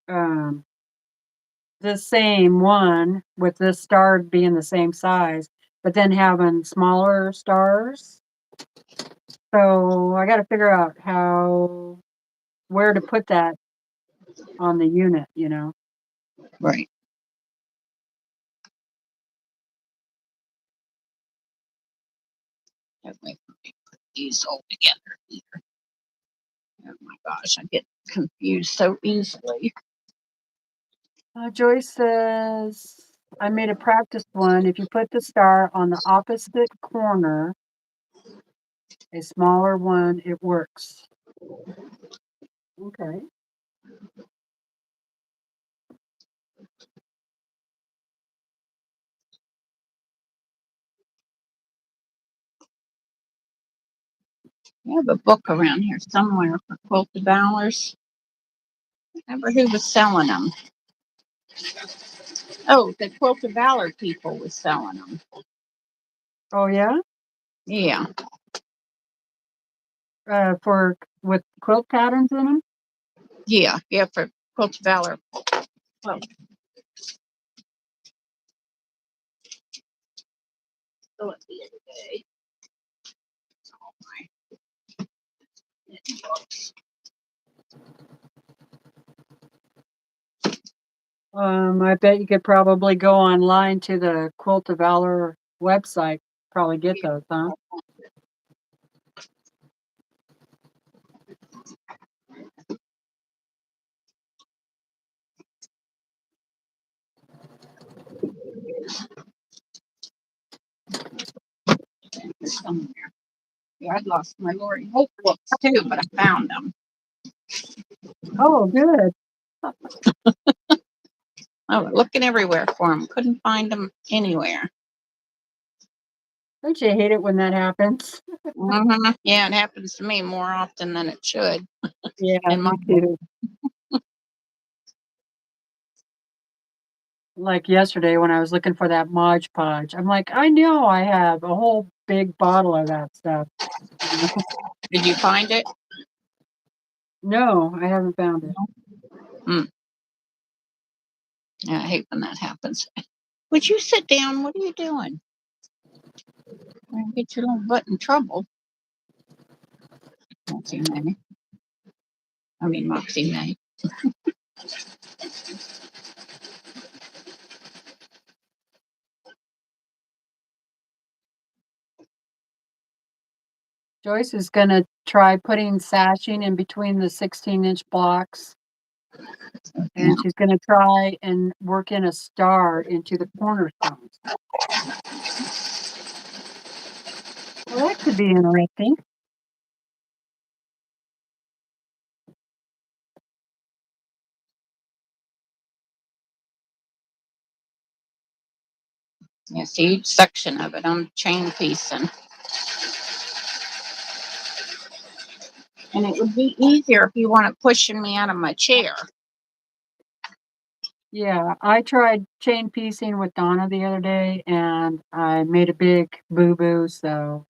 the same one with this star being the same size, but then having smaller stars. So I got to figure out where to put that on the unit, you know. Right. That way we put these all together here. Oh my gosh, I get confused so easily. Joyce says, I made a practice one. If you put the star on the opposite corner, a smaller one, it works. Okay. I have a book around here somewhere for Quilt Devourers. Remember who was selling them? Oh, the Quilt Devourer people was selling them. Oh, yeah? Yeah. With quilt patterns in them? Yeah. Yeah, for Quilt Devourer. Well, so at the end of the day, it's all my knitting books. I bet you could probably go online to the Quilt of Valor website, probably get those, huh? Somewhere. Yeah, I'd lost my Lori Hope books too, but I found them. Oh, good. I was looking everywhere for them. Couldn't find them anywhere. Don't you hate it when that happens? Yeah, it happens to me more often than it should. Yeah, In my me book. too. Like yesterday when I was looking for that Mod Podge, I'm like, I know I have a whole big bottle of that stuff. You know? Did you find it? No, I haven't found it. Yeah, I hate when that happens. Would you sit down? What are you doing? Get your little butt in trouble. Moxie May. I mean, Moxie May. Joyce is going to try putting sashing in between the 16-inch blocks. Yeah. And she's going to try and work in a star into the cornerstones. Well, that could be interesting. Yeah, see each section of it. I'm chain piecing. And it would be easier if you weren't pushing me out of my chair. Yeah, I tried chain piecing with Donna the other day, and I made a big boo-boo, so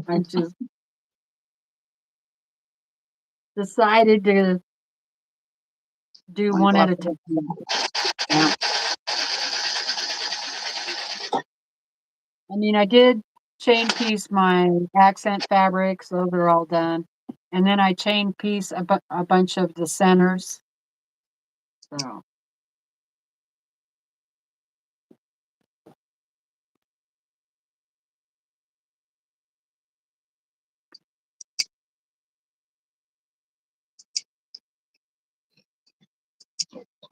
I just decided to do one at a time. Yeah. I mean, I did chain piece my accent fabrics; those are all done, and then I chain piece a bunch of the centers. So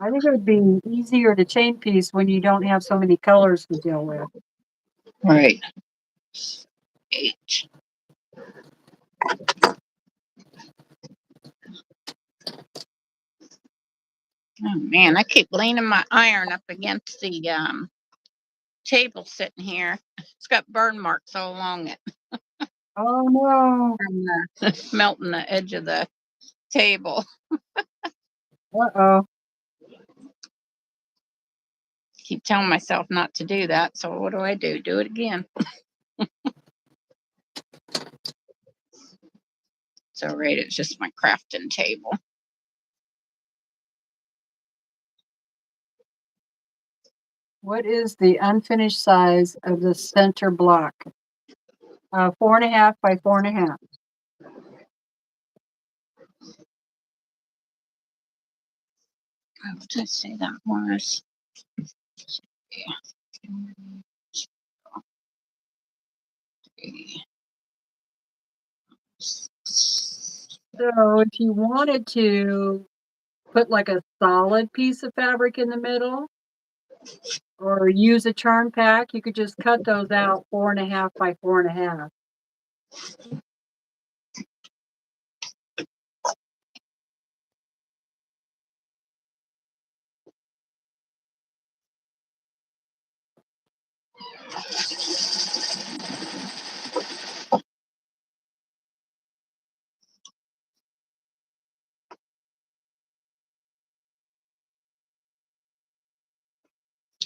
I think it would be easier to chain piece when you don't have so many colors to deal with. Right. 8. Oh man, I keep leaning my iron up against the table sitting here. It's got burn marks all along it Oh no! from melting the edge of the table. Uh-oh. Keep telling myself not to do that. So what do? Do it again. So right, it's just my crafting table. What is the unfinished size of the center block? 4.5 by 4.5. What did I say that was? Yeah. So if you wanted to put like a solid piece of fabric in the middle or use a churn pack, you could just cut those out 4.5 by 4.5.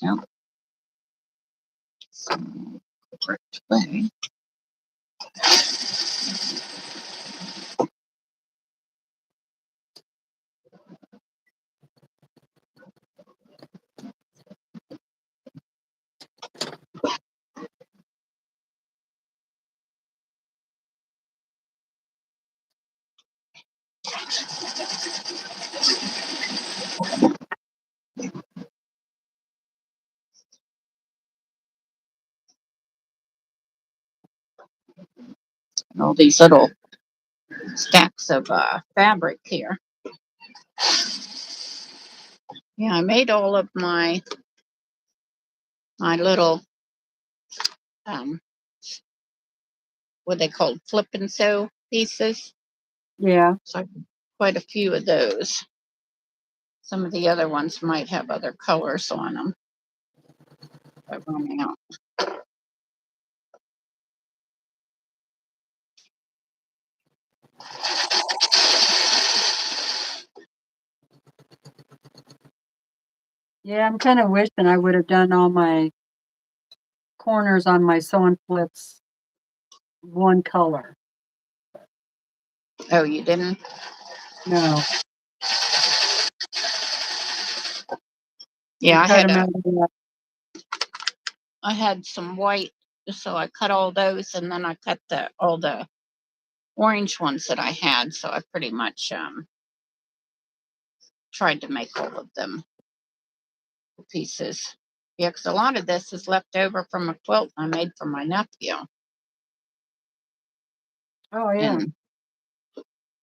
Oh. So, correct way. And all these little stacks of fabric here. Yeah, I made all of my little what they called flip and sew pieces. Yeah. So quite a few of those. Some of the other ones might have other colors on them. But running out. Yeah, I'm kind of wishing I would have done all my corners on my sew and flips one color. Oh, you didn't? No. Yeah, I had some white, so I cut all those, and then I cut all the orange ones that I had. So I pretty much tried to make all of them pieces. Yeah, because a lot of this is left over from a quilt I made for my nephew. Oh, yeah. And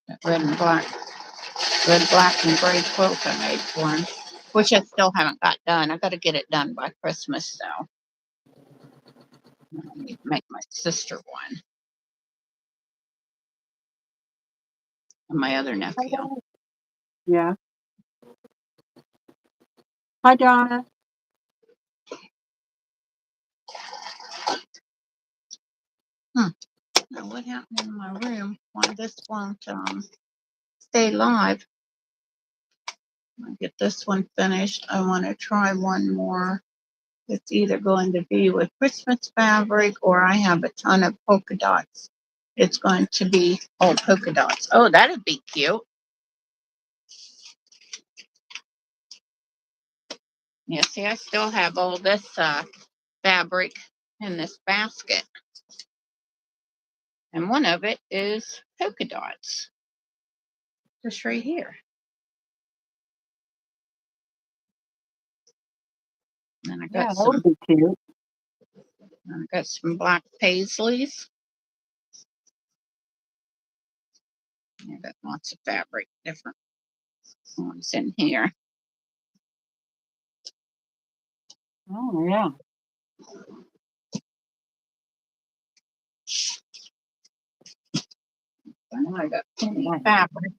that red, black, and gray quilt I made for him, which I still haven't got done. I got to get it done by Christmas, though. I need to make my sister one and my other nephew. Yeah. Hi, Donna. Now, what happened in my room? Why this won't stay live? I'll get this one finished. I want to try one more. It's either going to be with Christmas fabric or I have a ton of polka dots. It's going to be all polka dots. Oh, that'd be cute. Yeah, see, I still have all this fabric in this basket. And one of it is polka dots. Just right here. And I got That would be cute. black paisleys. I got lots of fabric, different ones in here. Oh, yeah. And I got plenty of fabric.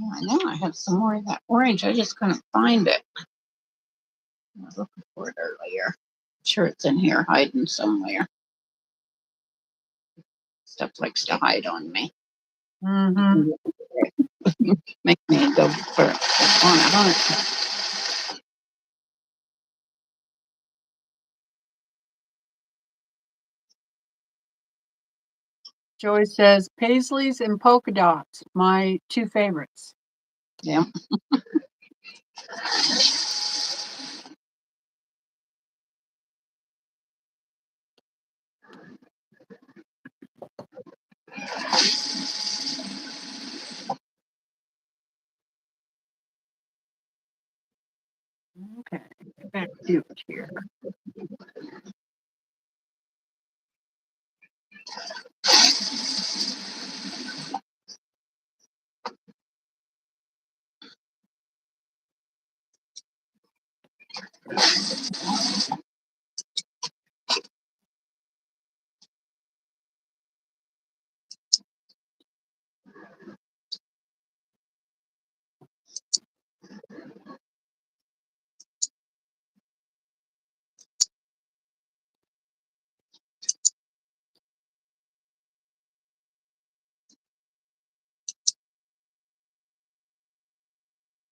Oh, I know I have some more of that orange. I just couldn't find it. I was looking for it earlier. I'm sure it's in here hiding somewhere. Stuff likes to hide on me. Mm-hmm. Make me go for it on a hunt. Joy says paisleys and polka dots, my two favorites. Yeah. do it here.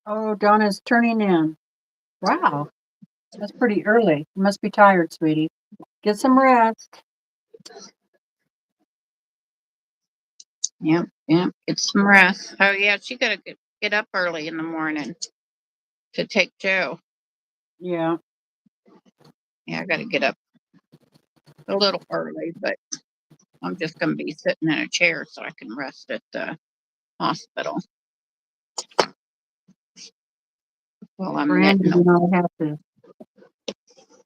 Oh, Donna's turning in. Wow, that's pretty early. You must be tired, sweetie. Get some rest. Yep, yep. Get some rest. Oh yeah, she gotta get up early in the morning to take Joe. Yeah. Yeah, I gotta get up a little early, but I'm just gonna be sitting in a chair so I can rest at the hospital. Well, I'm Brandon knitting. and I have to.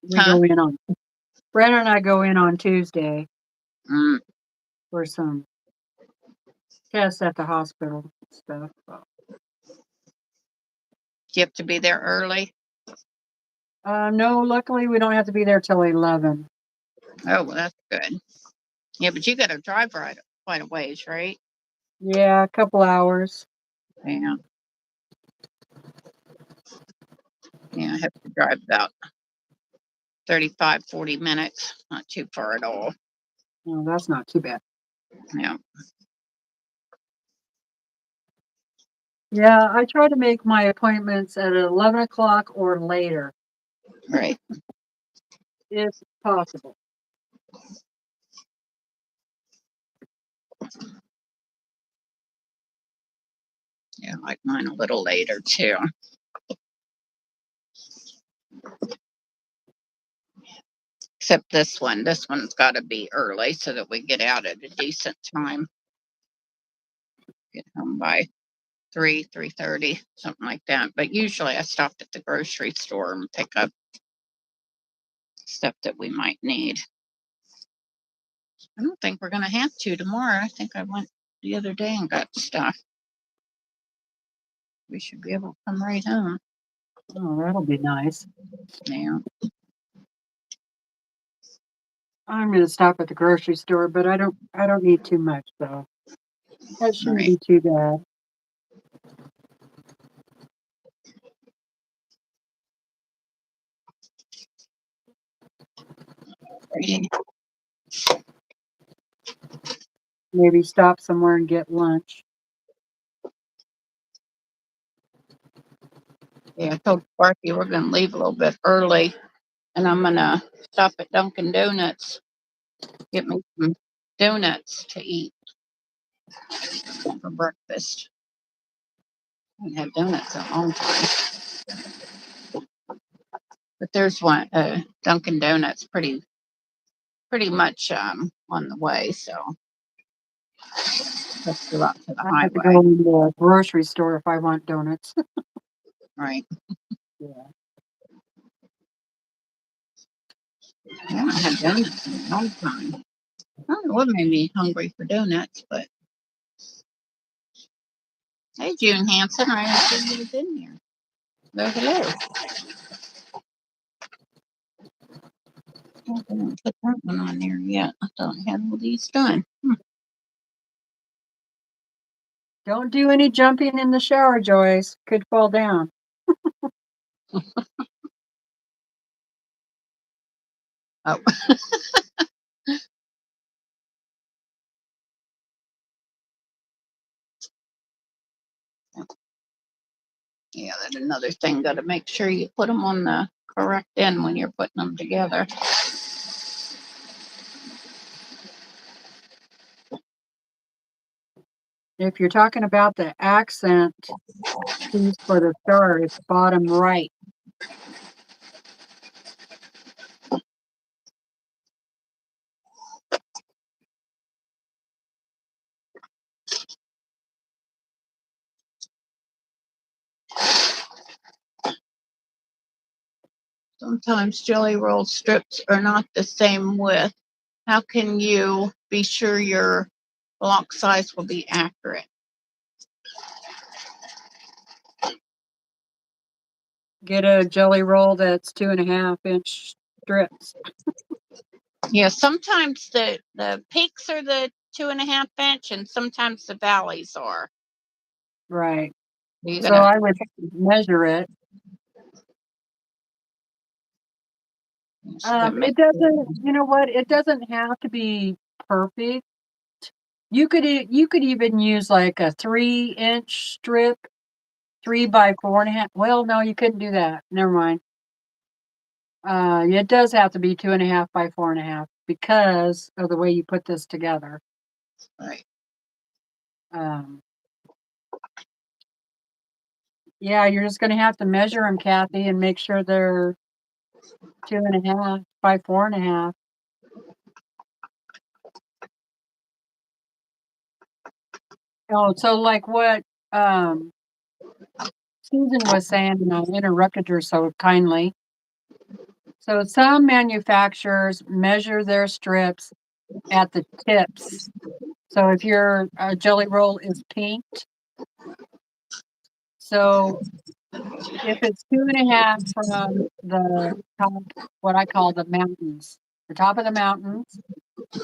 We Huh? go in on. Brandon and I go in on Tuesday Mm. for some tests at the hospital stuff. You have to be there early. No, luckily we don't have to be there till 11. Oh, well, that's good. Yeah, but you got to drive quite a ways, right? Yeah, a couple hours. Yeah. Yeah, I have to drive about 35, 40 minutes. Not too far at all. Oh, that's not too bad. Yeah. Yeah, I try to make my appointments at 11 o'clock or later, Right. if possible. Yeah, I like mine a little later too. Except this one. This one's got to be early so that we get out at a decent time. Get home by 3:30, something like that. But usually I stop at the grocery store and pick up stuff that we might need. I don't think we're going to have to tomorrow. I think I went the other day and got stuff. We should be able to come right home. Oh, that'll be nice. Yeah. I'm going to stop at the grocery store, but I don't need too much though. That shouldn't Right. be too bad. Maybe stop somewhere and get lunch. Yeah, I told Sparky we're going to leave a little bit early, and I'm going to stop at Dunkin' Donuts, get me some donuts to eat for breakfast. I haven't had donuts in a long time. But there's one, Dunkin' Donuts, pretty much on the way, so let's go out to the I have to highway. go in the grocery store if I want donuts. Right. Yeah. I haven't had donuts in a long time. I don't know what made me hungry for donuts, but hey, June Hansen, I haven't seen you in here. Hello. I didn't put that one on there yet. I thought I had all these done. Don't do any jumping in the shower, Joyce. Could fall down. Oh. Yeah, that's another thing. Got to make sure you put them on the correct end when you're putting them together. If you're talking about the accent piece for the star, it's bottom right. Sometimes jelly roll strips are not the same width. How can you be sure your block size will be accurate? Get a jelly roll that's 2.5-inch strips. Yeah, sometimes the peaks are the 2.5 inch, and sometimes the valleys are. Right. You're So gonna I would measure it. It doesn't, you know what? It doesn't have to be perfect. You could even use like a 3-inch strip, 3 by 4.5. Well, no, you couldn't do that. Never mind. It does have to be 2.5 by 4.5 because of the way you put this together. right. Yeah, you're just going to have to measure them, Kathy, and make sure they're 2.5 by 4.5. Oh, so like what Susan was saying, and I interrupted her so kindly. So some manufacturers measure their strips at the tips. So if your jelly roll is pinked, so if it's 2.5 from the top, what I call the mountains, the top of the mountains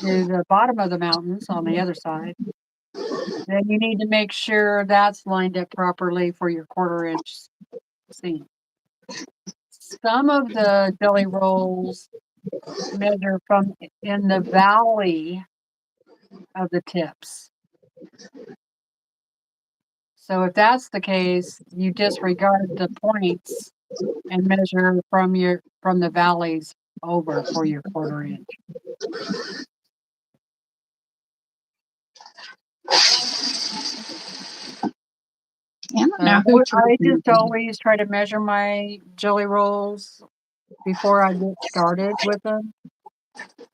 to the bottom of the mountains on the other side, then you need to make sure that's lined up properly for your 1/4-inch seam. Some of the jelly rolls measure from in the valley of the tips. So if that's the case, you disregard the points and measure from the valleys over for your 1/4 inch. I just always try to measure my jelly rolls before I get started with them.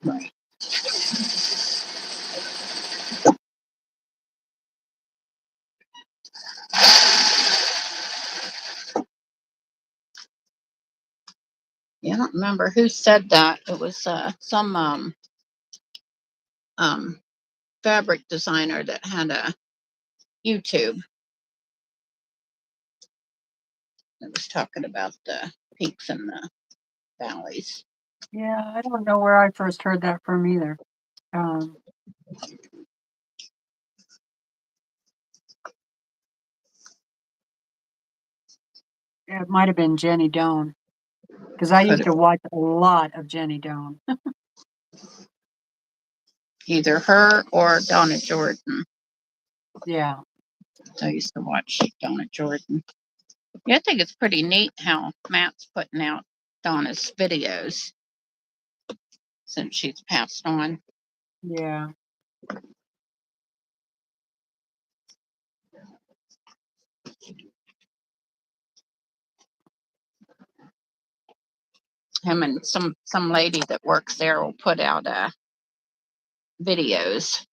Right. Yeah, I don't remember who said that. It was some fabric designer that had a YouTube that was talking about the peaks and the valleys. Yeah, I don't know where I first heard that from either. It might have been Jenny Doan, because I used to watch a lot of Jenny Doan. Either her or Donna Jordan. Yeah. I used to watch Donna Jordan. Yeah, I think it's pretty neat how Matt's putting out Donna's videos since she's passed on. Yeah. Him and some lady that works there will put out videos.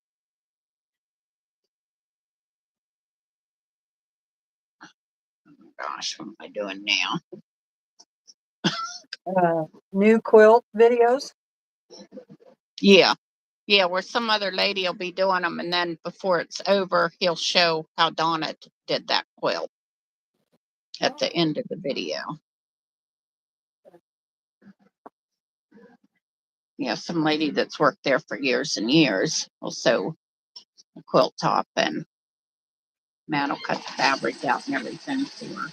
Oh my gosh, what am I doing now? New quilt videos? Yeah. Yeah, where some other lady will be doing them, and then before it's over, he'll show how Donna did that quilt at the end of the video. Yeah, some lady that's worked there for years and years will sew a quilt top, and Matt will cut the fabric out and everything for her.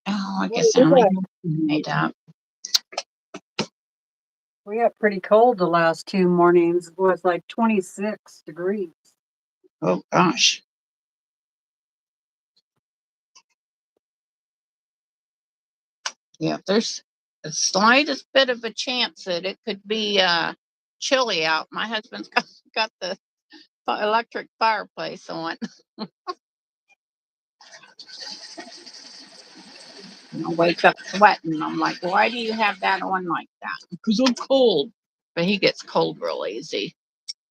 Oh, I guess I only made up. We got pretty cold the last 2 mornings. It was like 26 degrees. Oh gosh. Yeah, there's the slightest bit of a chance that it could be chilly out. My husband's got the electric fireplace on. I wake up sweating. I'm like, why do you have that on like that? Because I'm cold. But he gets cold real easy.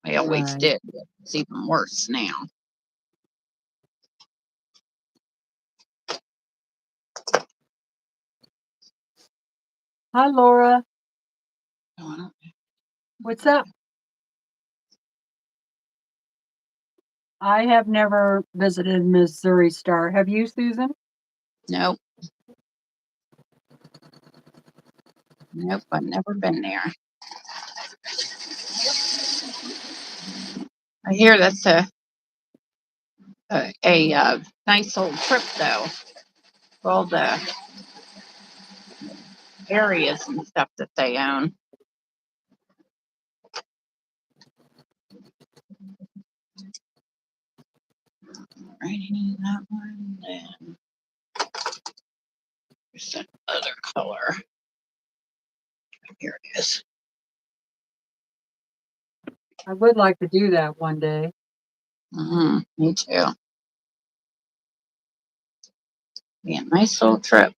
He always Right. did. It's even worse now. Hi, Laura. Oh, What's up? I have never visited Missouri Star. Have you, Susan? nope. Nope. I've never been there. I hear that's a nice old trip though. For all the areas and stuff that they own. Right, that one. Then there's that other color. Here it is. I would like to do that one day. Me too. Be a nice little trip.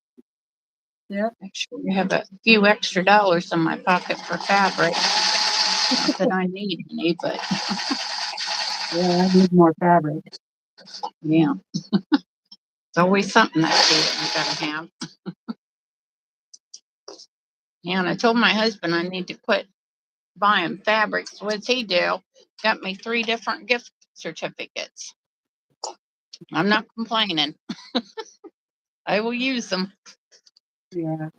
Yeah. Make sure you have a few extra dollars in my pocket for fabric. Not that I need any, but Yeah, I need more fabric. yeah. It's always something that you gotta have. Yeah, and I told my husband I need to quit buying fabrics. What's he do? Got me 3 different gift certificates. I'm not complaining. I will use them. Yeah.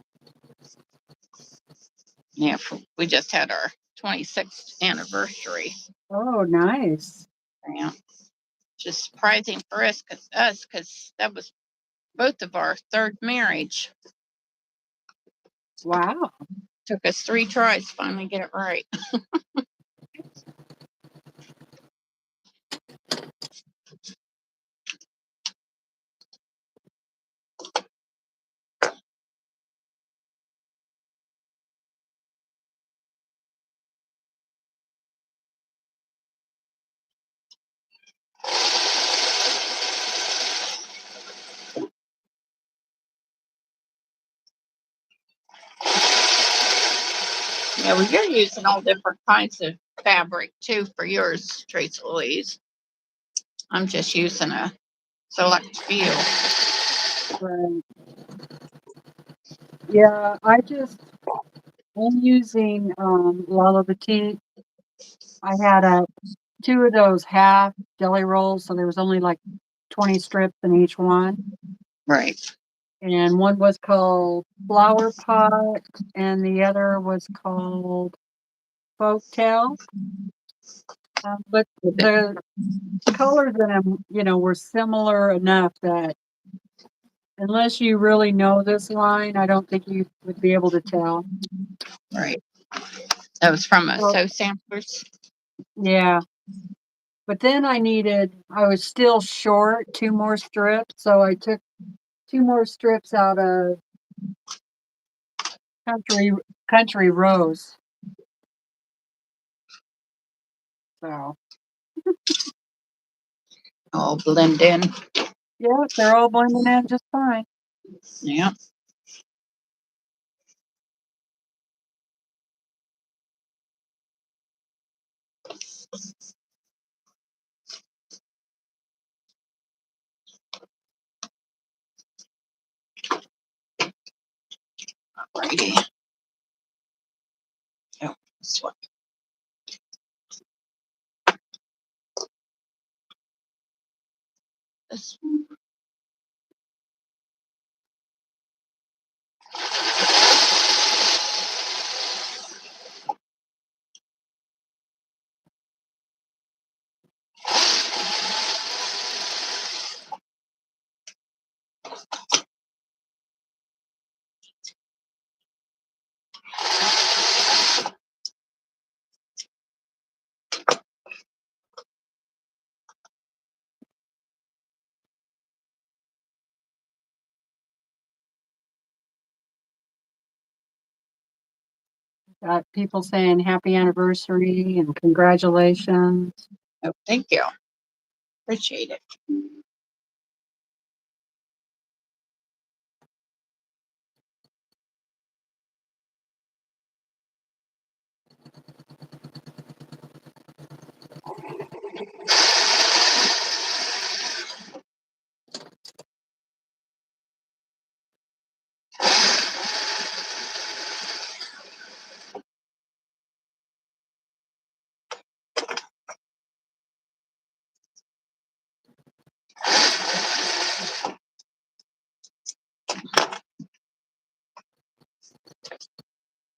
Yeah, we just had our 26th anniversary. Oh, nice. Yeah, just surprising for us because that was both of our 3rd marriage. Wow. Took us 3 tries to finally get it right. Yeah, well, you're using all different kinds of fabric too for yours, TeresaLouise. I'm just using a select few. Right. Yeah, I'm using Lala Petite. I had 2 of those half jelly rolls, so there was only like 20 strips in each one. Right. And one was called Flower Pot, and the other was called Folktale. But the colors in them, were similar enough that unless you really know this line, I don't think you would be able to tell. Right. That was from a So, Sew Samplers. yeah. But then I was still short 2 more strips, so I took 2 more strips out of Country Rose. So, All blend in. yeah, they're all blending in just fine. Yeah. Righty. Oh, this one. This one. Got people saying happy anniversary and congratulations. Oh, thank you. Appreciate it.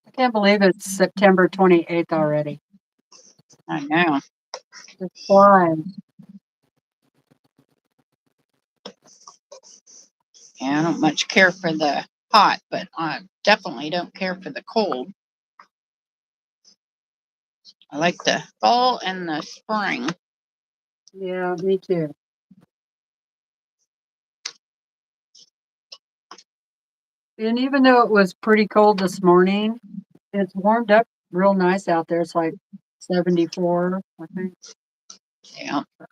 I can't believe it's September 28th already. I know. It's flying. Yeah, I don't much care for the hot, but I definitely don't care for the cold. I like the fall and the spring. Yeah, me too. And even though it was pretty cold this morning, it's warmed up real nice out there. It's like 74, I think. Yeah. I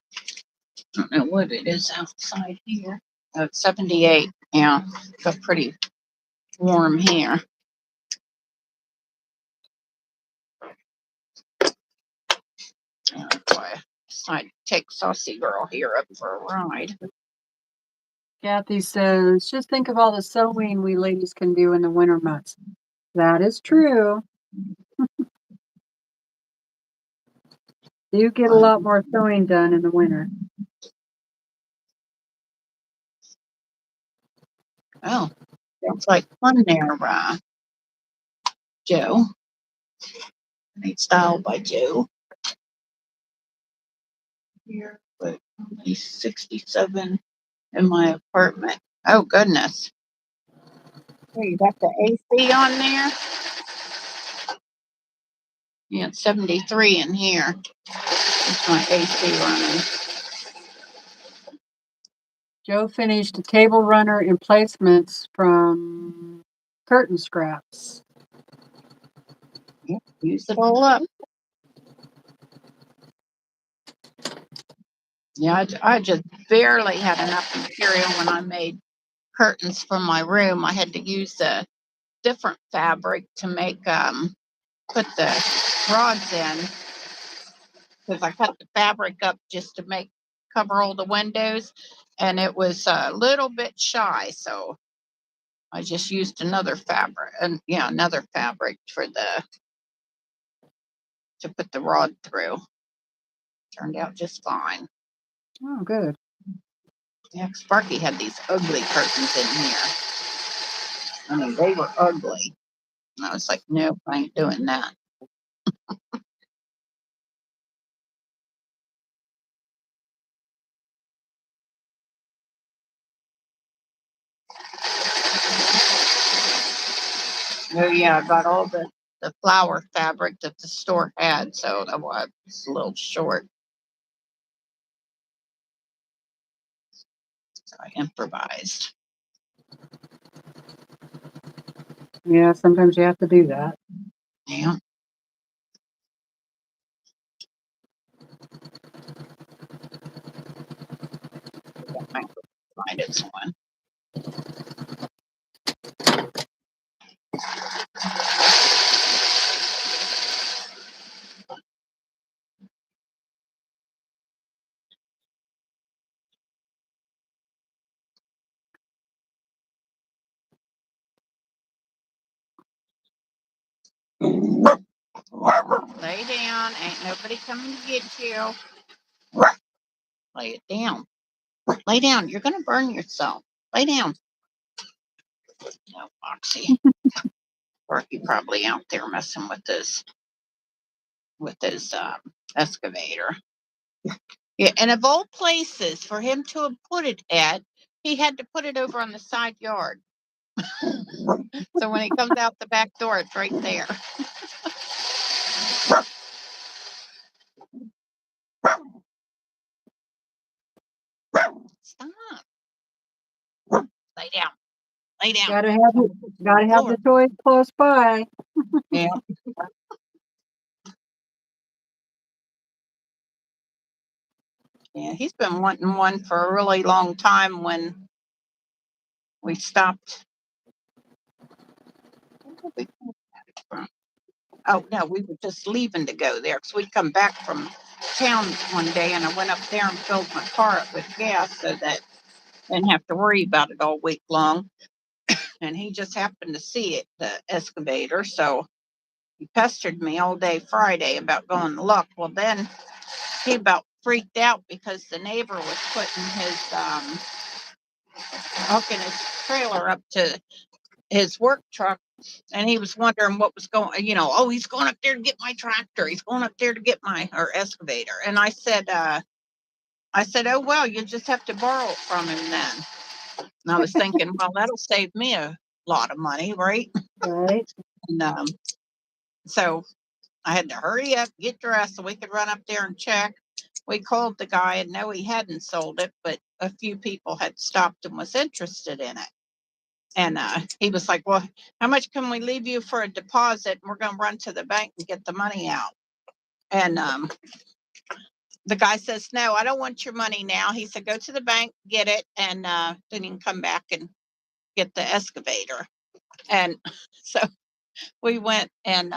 don't know what it is outside here. Oh, it's 78. Yeah. So pretty warm here. Yeah, that's why I decided to take Saucy Girl here up for a ride. Kathy says, just think of all the sewing we ladies can do in the winter months. That is true. You get a lot more sewing done in the winter. Oh, sounds like fun there, Joe. Neat style by Joe. Here, but only 67 in my apartment. Oh, goodness. Oh, you got the AC on there? Yeah, it's 73 in here. It's my AC running. Joe finished a table runner emplacements from curtain scraps. Yeah, use it all up. Yeah, I just barely had enough material when I made curtains for my room. I had to use a different fabric to make put the rods in, because I cut the fabric up just to make cover all the windows, and it was a little bit shy, so I just used another fabric and another fabric for to put the rod through. Turned out just fine. Oh, good. Yeah, Sparky had these ugly curtains in here. I mean, they were ugly. And I was like, nope, I ain't doing that. Oh yeah, I got all the flower fabric that the store had, so that was a little short. So I improvised. Yeah, sometimes you have to do that. Yeah. I might find it one. Lay down. Ain't nobody coming to get you. Lay it down. Lay down. You're gonna burn yourself. Lay down. No, Foxy. Sparky probably out there messing with his excavator. Yeah, and of all places for him to have put it at, he had to put it over on the side yard. So when he comes out the back door, it's right there. Stop. Lay down. lay down. Gotta have it. Gotta have the toys close by. Yeah. Yeah, he's been wanting one for a really long time. When we stopped, oh no, we were just leaving to go there because we'd come back from town one day, and I went up there and filled my car up with gas so that I didn't have to worry about it all week long. And he just happened to see it, the excavator, so he pestered me all day Friday about going to look. Well, then he about freaked out because the neighbor was putting his hooking his trailer up to his work truck, and he was wondering what was going, oh, he's going up there to get my tractor, he's going up there to get my or excavator. And I said, oh well, you just have to borrow it from him then. And I was thinking, well, that'll save me a lot of money, right? Right. And so I had to hurry up, get dressed so we could run up there and check. We called the guy, and no, he hadn't sold it, but a few people had stopped and was interested in it. And he was like, well, how much can we leave you for a deposit? And we're going to run to the bank and get the money out. And the guy says, no, I don't want your money now. He said, go to the bank, get it, and then you can come back and get the excavator. And so we went, and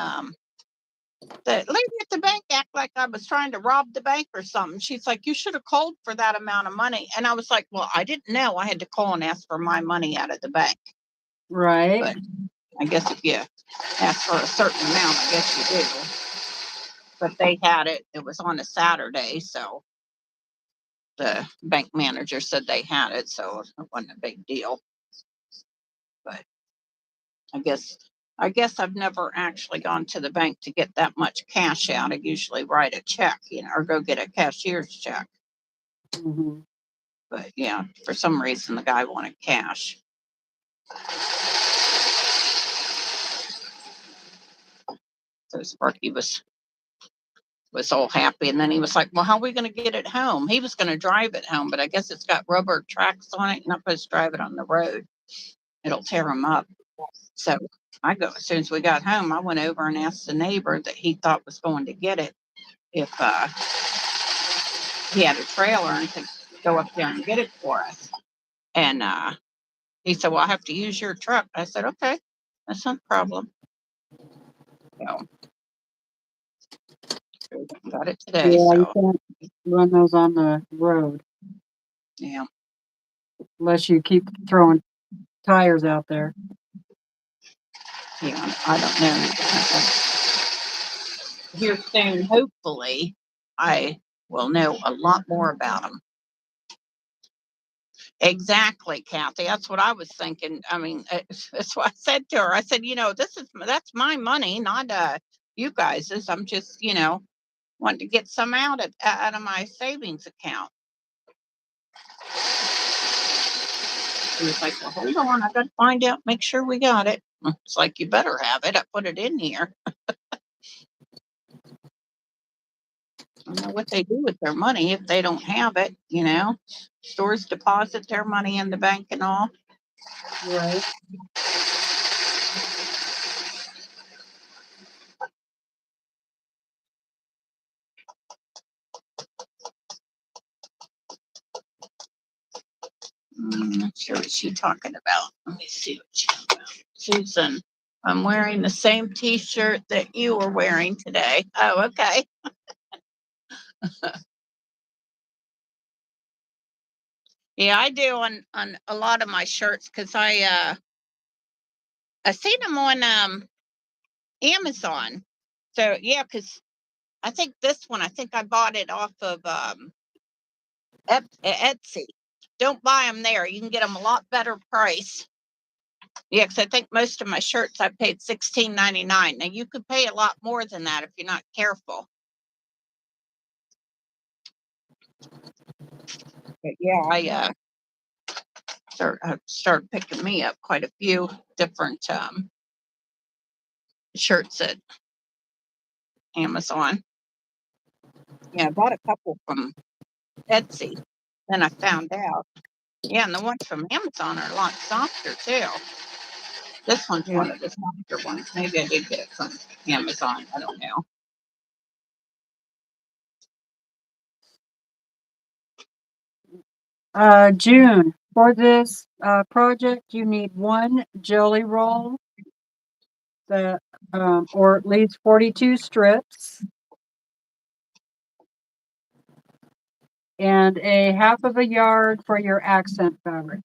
the lady at the bank acted like I was trying to rob the bank or something. She's like, you should have called for that amount of money. And I was like, well, I didn't know I had to call and ask for my money out of the bank. Right. But I guess if you ask for a certain amount, I guess you do. But they had it. It was on a Saturday, so the bank manager said they had it, so it wasn't a big deal. But I guess I've never actually gone to the bank to get that much cash out. I usually write a check, or go get a cashier's check. Mm-hmm. But yeah, for some reason the guy wanted cash. So Sparky was all happy, and then he was like, well, how are we going to get it home? He was going to drive it home, but I guess it's got rubber tracks on it. You're not supposed to drive it on the road. It'll tear him up. So as soon as we got home, I went over and asked the neighbor that he thought was going to get it if he had a trailer and could go up there and get it for us. And he said, well, I have to use your truck. I said, okay, that's no problem. So got it today. Yeah, you So can't run those on the road yeah. unless you keep throwing tires out there. Yeah, I don't know. Here soon, hopefully, I will know a lot more about them. Exactly, Kathy. That's what I was thinking. I mean, that's what I said to her. I said, that's my money, not you guys's. I'm just, wanting to get some out of my savings account. She was like, well, hold on, I got to find out, make sure we got it. It's like, you better have it. I put it in here. I don't know what they do with their money if they don't have it, Stores deposit their money in the bank and all. Right. Not sure what she's talking about. Let me see what she's about. Susan, I'm wearing the same T-shirt that you were wearing today. Oh, okay. Yeah, I do on a lot of my shirts because I seen them on Amazon. So yeah, because I think I bought it off of Etsy. Don't buy them there. You can get them a lot better price. Yeah, because I think most of my shirts I paid $16.99. Now you could pay a lot more than that if you're not careful. But yeah, I started picking me up quite a few different shirts at Amazon. Yeah, I bought a couple from Etsy. Then I found out Yeah, and the ones from Amazon are a lot softer too. This one's Yeah. one of the softer ones. Maybe I did get it from Amazon. I don't know. June, for this project, you need one jelly roll, or at least 42 strips, and a half of a yard for your accent fabric.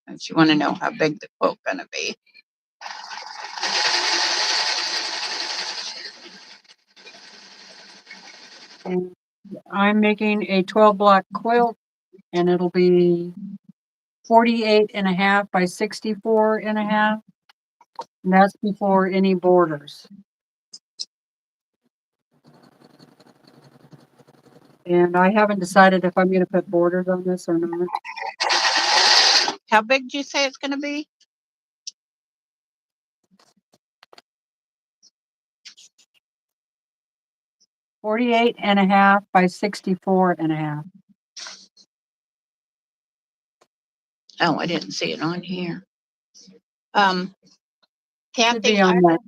And you want to know how big the quilt gonna be. And I'm making a 12 block quilt, and it'll be 48.5 by 64.5. And that's before any borders. And I haven't decided if I'm going to put borders on this or not. How big do you say it's gonna be? .48.5 by 64.5. Oh, I didn't see it on here. Should be Kathy, on that.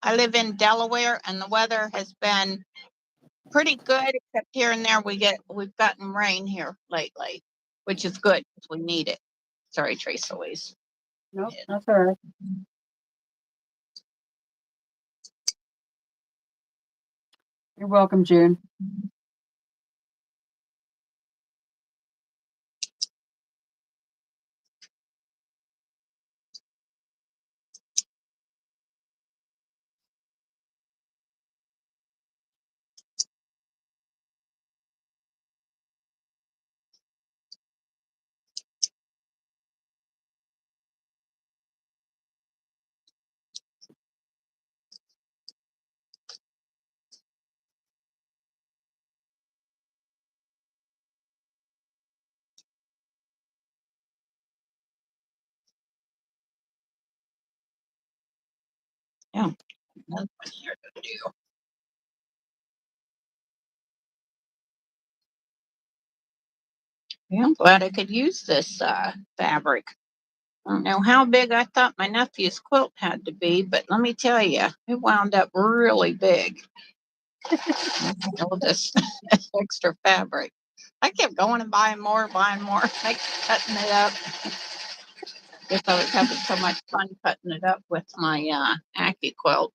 I live in Delaware, and the weather has been pretty good, except here and there we've gotten rain here lately, which is good because we need it. Sorry, TeresaLouise. Nope, that's all right. You're welcome, June. Yeah, another one here to do. Yeah, I'm glad I could use this fabric. I don't know how big I thought my nephew's quilt had to be, but let me tell you, it wound up really big. All this extra fabric. I kept going and buying more, like cutting it up. Guess I was having so much fun cutting it up with my AccuQuilt.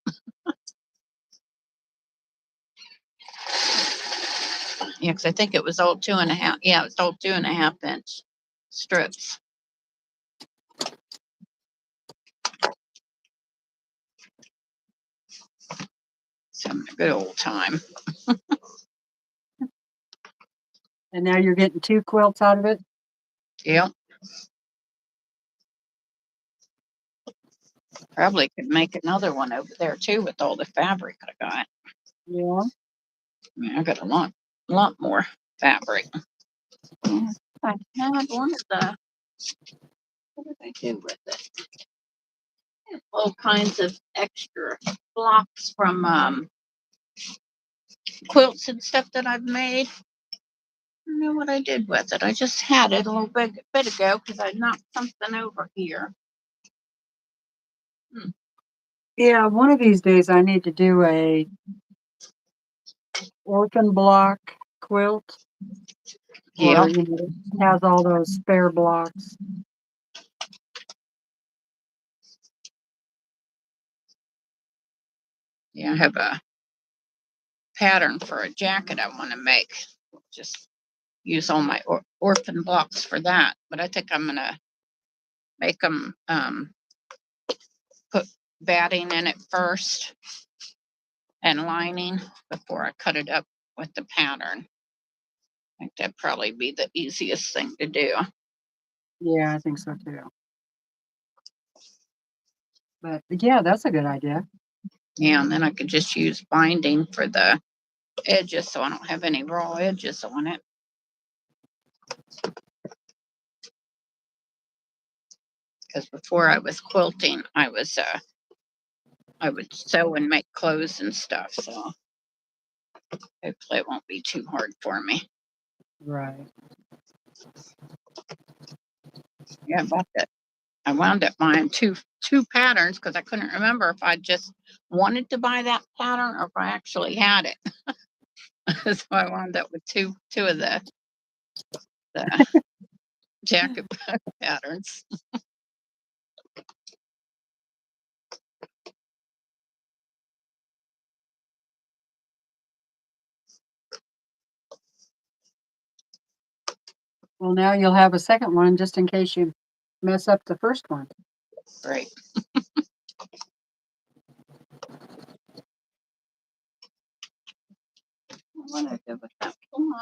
Yeah, because I think it was old 2.5. Yeah, it was old 2.5 inch strips. So having a good old time. And now you're getting 2 quilts out of it? Yep. Probably could make another one over there too with all the fabric I got. Yeah. I mean, I got a lot more fabric. Yeah, I had one of the, what did I do with it? All kinds of extra blocks from quilts and stuff that I've made. I don't know what I did with it. I just had it a little bit ago because I knocked something over here. Yeah, one of these days I need to do a orphan block quilt. Yeah. Or, it has all those spare blocks. Yeah, I have a pattern for a jacket I want to make. Just use all my orphan blocks for that. But I think I'm going to make them put batting in it first and lining before I cut it up with the pattern. I think that'd probably be the easiest thing to do. Yeah, I think so too. But yeah, that's a good idea. Yeah, and then I could just use binding for the edges so I don't have any raw edges on it. Because before I was quilting, I would sew and make clothes and stuff. So hopefully it won't be too hard for me. Right. Yeah, about that. I wound up buying two patterns because I couldn't remember if I just wanted to buy that pattern or if I actually had it. So I wound up with two of the jacket patterns. Well, now you'll have a second one just in case you mess up the first one. Right. What did I do with that plumber?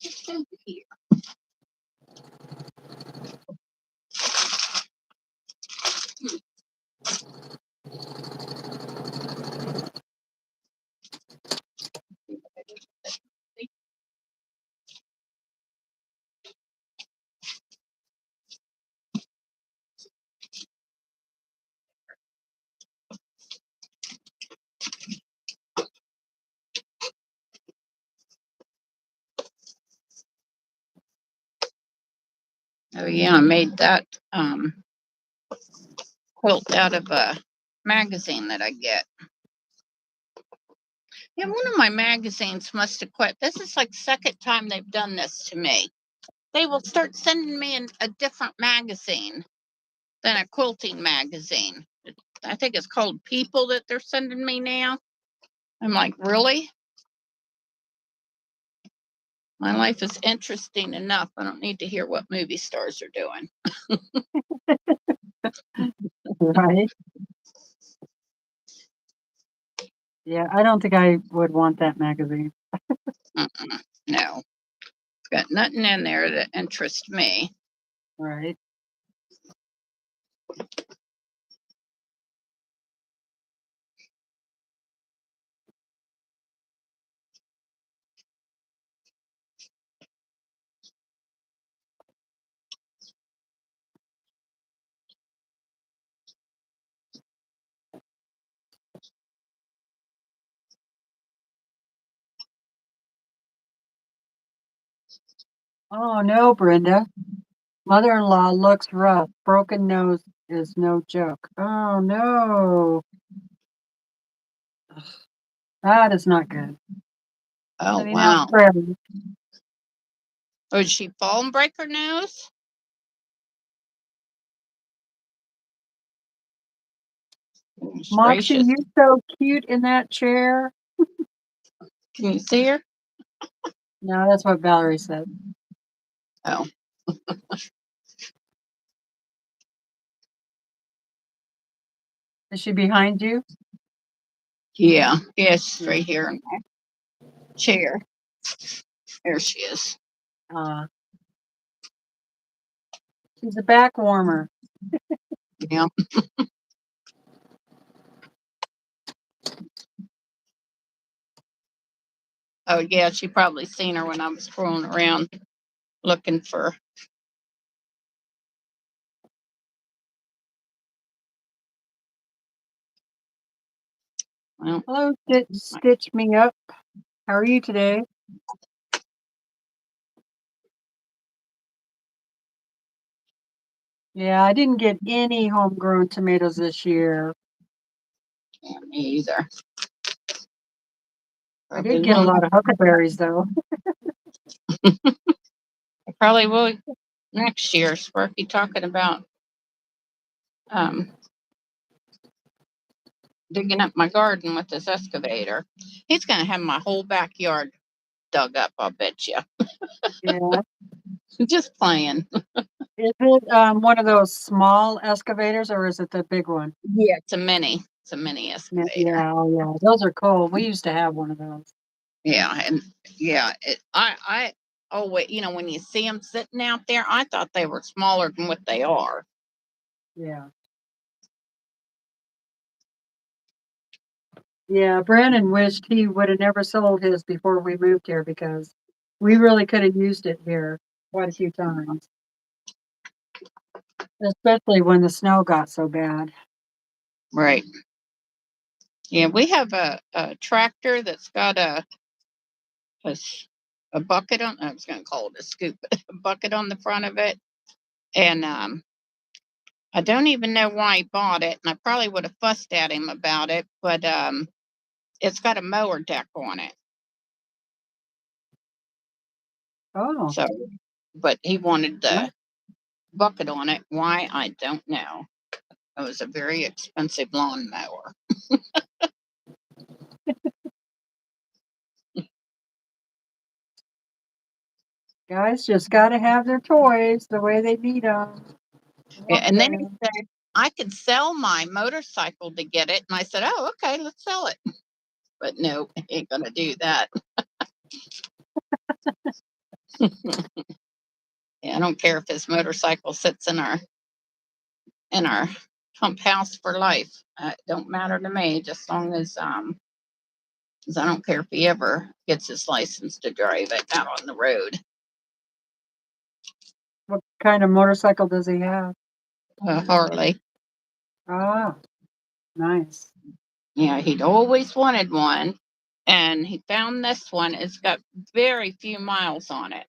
It's over here. Oh yeah, I made that quilt out of a magazine that I get. Yeah, one of my magazines must have quit. This is like second time they've done this to me. They will start sending me a different magazine than a quilting magazine. I think it's called People that they're sending me now. I'm like, really? My life is interesting enough. I don't need to hear what movie stars are doing. Right. Yeah, I don't think I would want that magazine. No, got nothing in there that interests me. Right. Oh no, Brenda. Mother-in-law looks rough. Broken nose is no joke. Oh no. Ugh, that is not good. Oh, Sending out wow. prayers. Oh, did she fall and break her nose? Goodness Moxie, gracious. you're so cute in that chair. Can you see her? No, that's what Valerie said. Oh, Is she behind you? yeah. Yes, Yeah. right here in my chair. There she is. Uh, she's a back warmer. Yeah. Oh, yeah. She probably seen her when I was scrolling around looking for. Well, Hello, Stitch Me Up. How are you today? Yeah, I didn't get any homegrown tomatoes this year. yeah, me either. I Probably did get a will. lot of huckleberries though. I probably will next year. Sparky talking about um digging up my garden with this excavator. He's gonna have my whole backyard dug up. I'll bet you. Yeah. Just playing. Is it one of those small excavators or is it the big one? Yeah, it's a mini. It's a mini Yeah, excavator. oh yeah, those are cool. We used to have one of those. Yeah, and yeah, I always, when you see them sitting out there, I thought they were smaller than what they are. Yeah. Yeah, Brandon wished he would have never sold his before we moved here because we really could have used it here quite a few times. Especially when the snow got so bad. Right. Yeah, we have a tractor that's got a a bucket on, I was going to call it a scoop, a bucket on the front of it. And I don't even know why he bought it. And I probably would have fussed at him about it, but it's got a mower deck on it. Oh, So, but he wanted the bucket on it. Why? I don't know. It was a very expensive lawn mower. guys just got to have their toys the way they need them. Yeah, and then he said I could sell my motorcycle to get it. And I said, oh, okay, let's sell it. But no, ain't gonna do that. Yeah, I don't care if his motorcycle sits in our pump house for life. It don't matter to me, just as long as I don't care if he ever gets his license to drive it out on the road. What kind of motorcycle does he have? Harley. Ah, nice. Yeah, he'd always wanted one, and he found this one. It's got very few miles on it,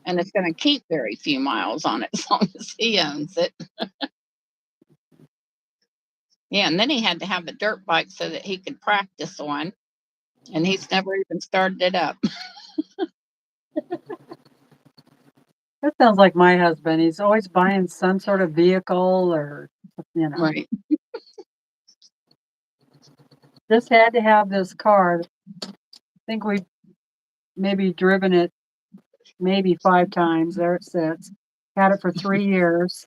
and it's going to keep very few miles on it as long as he owns it. Yeah, and then he had to have a dirt bike so that he could practice on, and he's never even started it up. That sounds like my husband. He's always buying some sort of vehicle or, Right. just had to have this car. I think we've maybe driven it maybe 5 times. There it sits. Had it for 3 years.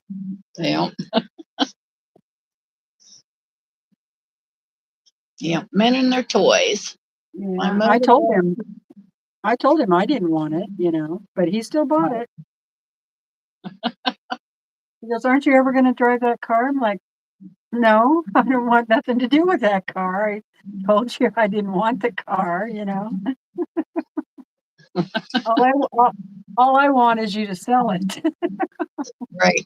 Yeah. Yeah, men and their toys. Yeah, I told him I didn't want it, but he still bought it. He goes, "Aren't you ever gonna drive that car?" I'm like, "No, I don't want nothing to do with that car. I told you I didn't want the car. All I want is you to sell it." Right.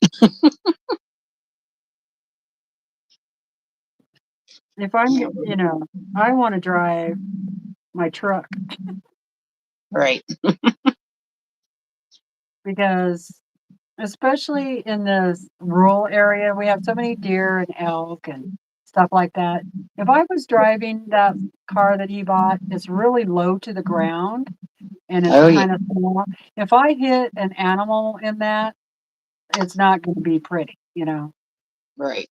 If I'm, Yeah. I wanna drive my truck Right. because especially in this rural area, we have so many deer and elk and stuff like that. If I was driving that car that he bought, it's really low to the ground and it's Oh yeah. kind of small. If I hit an animal in that, it's not going to be pretty. Right.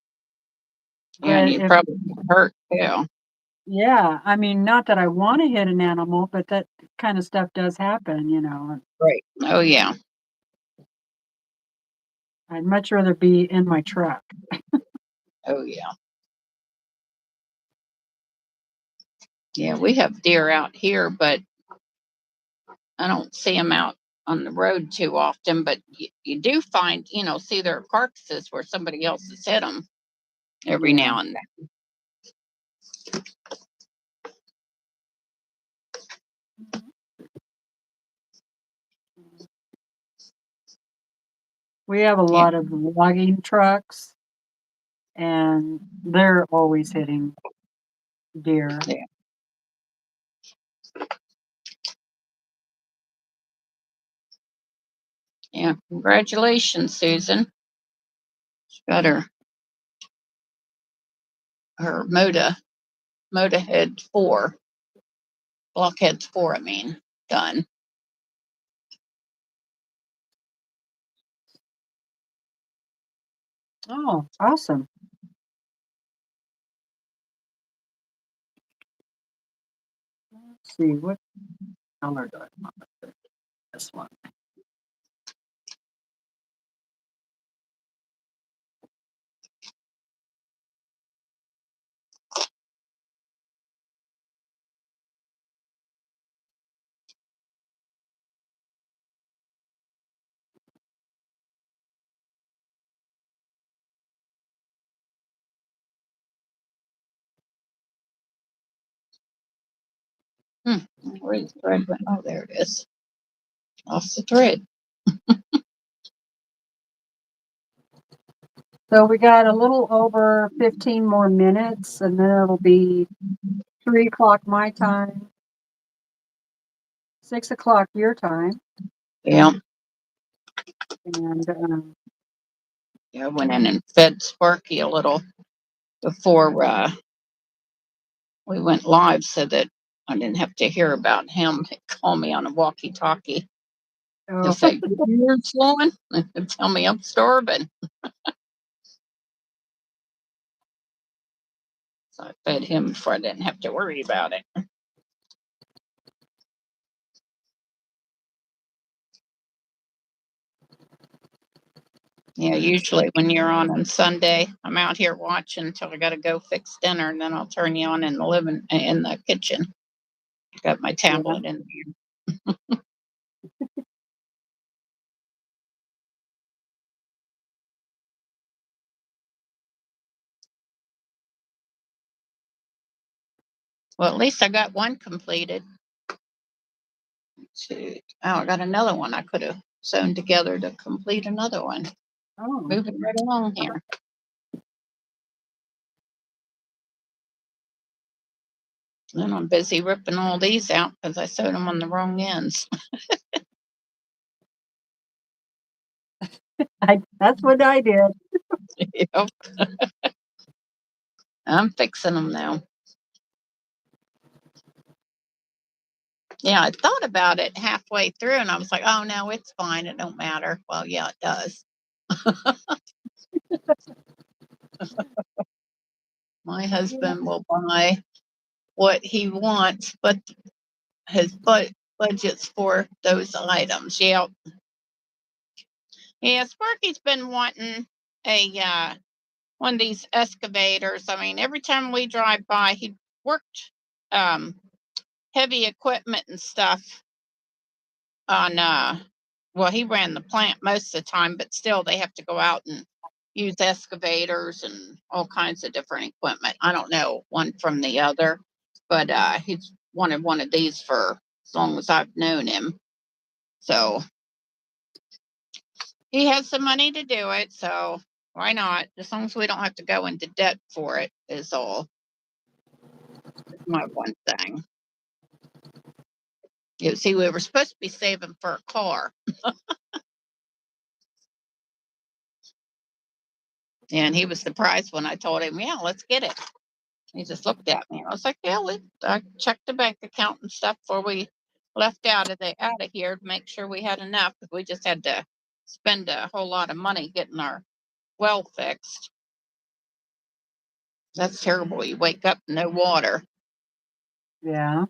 Yeah, and But you if, probably hurt too. yeah, I mean, not that I want to hit an animal, but that kind of stuff does happen. Right. Oh yeah. I'd much rather be in my truck. Oh yeah. Yeah, we have deer out here, but I don't see them out on the road too often. But you do find, see their carcasses where somebody else has hit them every Yeah. now and then. We have a Yeah. lot of logging trucks and they're always hitting deer. Yeah. Yeah. Congratulations, Susan. She got her Moda blockheads 4, I mean, done. Oh, awesome. Let's see, what color do I want? This one. Where the thread went? Oh, there it is. Lost the thread. So we got a little over 15 more minutes and then it'll be 3 o'clock my time. 6 o'clock your time. Yeah. And Yeah, I went in and fed Sparky a little before we went live so that I didn't have to hear about him call me on a walkie-talkie. He'll oh, say, "You're slowing," and tell me I'm starving. So I fed him before I didn't have to worry about it. Yeah, usually when you're on Sunday, I'm out here watching until I got to go fix dinner, and then I'll turn you on in the kitchen. Got my tablet in there. Well, at least I got one completed. I got another one I could have sewn together to complete another one. oh, Moving right along here. Then I'm busy ripping all these out because I sewed them on the wrong ends. that's what I did. Yep. I'm fixing them now. Yeah, I thought about it halfway through and I was like, oh, no, it's fine. It don't matter. Well, yeah, it does. My husband will buy what he wants, but his budget's for those items. Yeah. Yeah, Sparky's been wanting a one of these excavators. I mean, every time we drive by, he worked heavy equipment and stuff on well, he ran the plant most of the time, but still they have to go out and use excavators and all kinds of different equipment. I don't know one from the other, but he's wanted one of these for as long as I've known him. So he has the money to do it, so why not? As long as we don't have to go into debt for it is all. That's my one thing. You see, we were supposed to be saving for a car. And he was surprised when I told him, yeah, let's get it. He just looked at me. I was like, yeah, I checked the bank account and stuff before we left out of here to make sure we had enough, because we just had to spend a whole lot of money getting our well fixed. That's terrible. You wake up, no water. Yeah.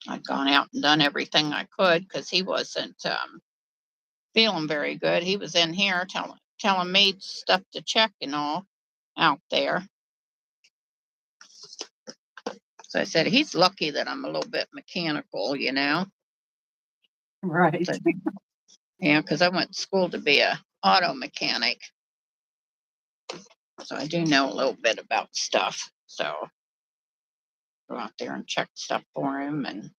I'd gone out and done everything I could because he wasn't feeling very good. He was in here telling me stuff to check and all out there. So I said, he's lucky that I'm a little bit mechanical, you know? Right. But, yeah, because I went to school to be a auto mechanic. So I do know a little bit about stuff. So go out there and check stuff for him, and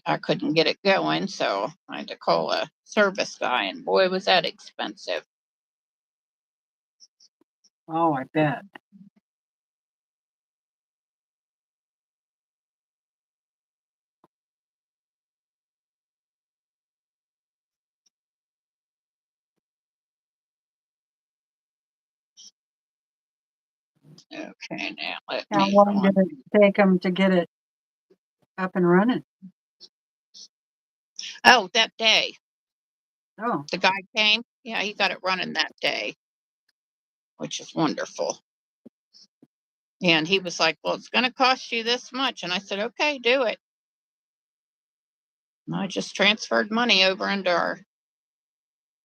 I couldn't get it going, so I had to call a service guy, and boy, was that expensive. Oh, I bet. Okay, now let How me long did it take them to get it up and running? Oh, that day. Oh, The guy came. Yeah, he got it running that day, which is wonderful. And he was like, well, it's going to cost you this much. And I said, okay, do it. And I just transferred money over into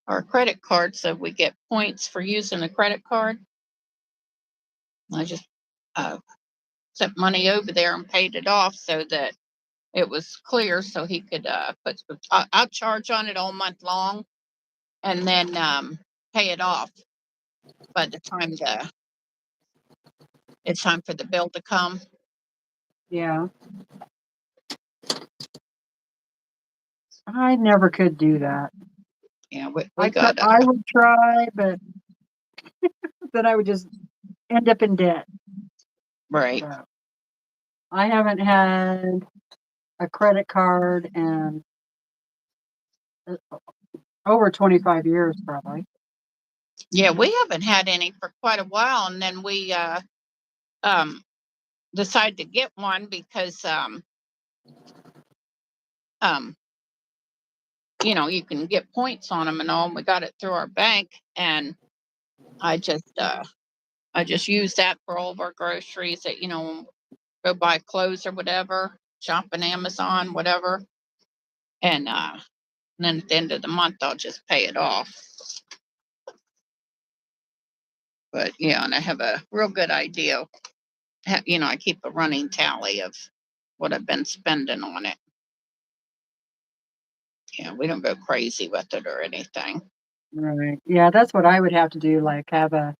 our credit card so we get points for using a credit card. I just sent money over there and paid it off so that it was clear, so he could I'll charge on it all month long and then pay it off by the time it's time for the bill to come. yeah. I never could do that. Yeah, we got I would try, but then I would just end up in debt. right. So, I haven't had a credit card in over 25 years, probably. Yeah, we haven't had any for quite a while, and then we decided to get one because you know, you can get points on them and all. And we got it through our bank, and I just use that for all of our groceries. That, you know, go buy clothes or whatever, shop on Amazon, whatever, and then at the end of the month I'll just pay it off. But yeah, and I have a real good idea. You know, I keep a running tally of what I've been spending on it. Yeah, we don't go crazy with it or anything. Right. Yeah, that's what I would have to do, like have a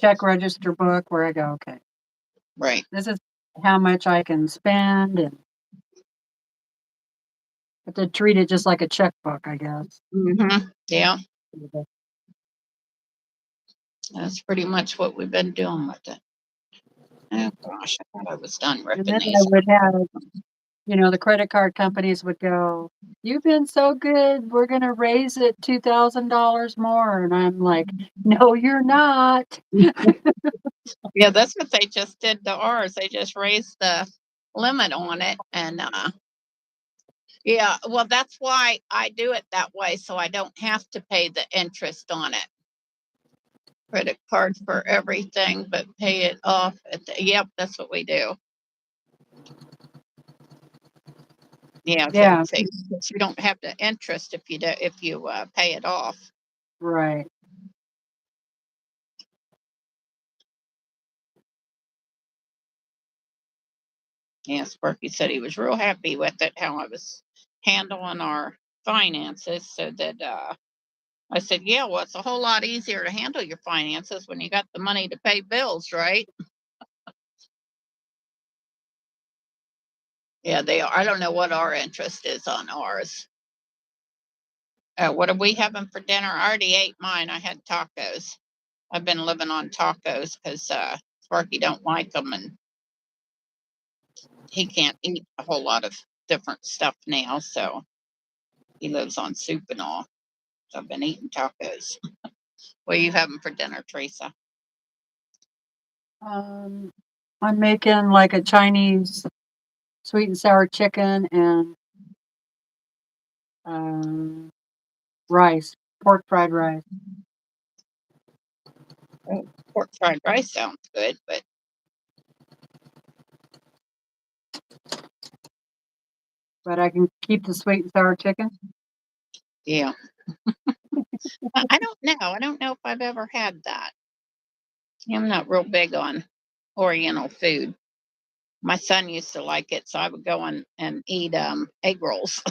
check register book where I go, okay, Right. this is how much I can spend, and have to treat it just like a checkbook, I guess. Yeah, that's pretty much what we've been doing with it. Oh gosh, I thought I was done And ripping then I these. would have, the credit card companies would go, "You've been so good, we're gonna raise it $2,000 more." And I'm like, "No, you're not." Yeah, that's what they just did to ours. They just raised the limit on it, and yeah, well, that's why I do it that way, so I don't have to pay the interest on it. Credit card for everything, but pay it off at the, yep, that's what we do. Yeah, Yeah, so you don't have the interest if you do, if you pay it off. right. Yeah, Sparky said he was real happy with it, how I was handling our finances, so that I said, yeah, well, it's a whole lot easier to handle your finances when you got the money to pay bills, right? Yeah, they are. I don't know what our interest is on ours. What are we having for dinner? I already ate mine. I had tacos. I've been living on tacos because Sparky don't like them, and he can't eat a whole lot of different stuff now, so he lives on soup and all. So I've been eating tacos. What are you having for dinner, Teresa? Um, I'm making like a Chinese sweet and sour chicken and rice, pork fried rice. Oh, pork fried rice sounds good, But I can keep the sweet and sour chicken. yeah, I don't know. I don't know if I've ever had that. I'm not real big on Oriental food. My son used to like it, so I would go and eat egg rolls.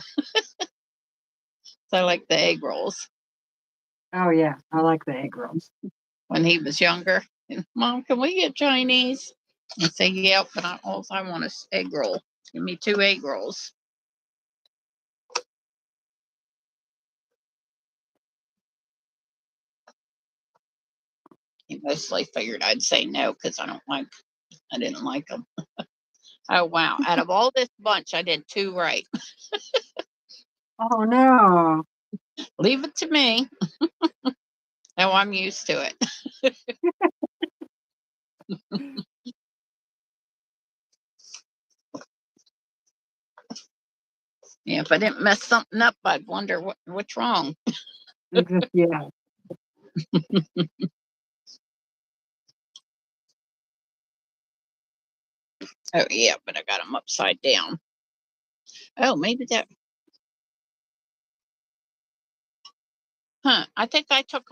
So I like the egg rolls Oh yeah, I like the egg rolls. when he was younger. And, Mom, can we get Chinese? I say, yep, but all I want is egg roll. Give me 2 egg rolls. He mostly figured I'd say no because I didn't like them. Oh wow! Out of all this bunch, I did 2 right. Oh no. Leave it to me. Now I'm used to it. Yeah, if I didn't mess something up, I'd wonder what's wrong. Yeah. Oh yeah, but I got them upside down. Oh, maybe that. Huh? I think I took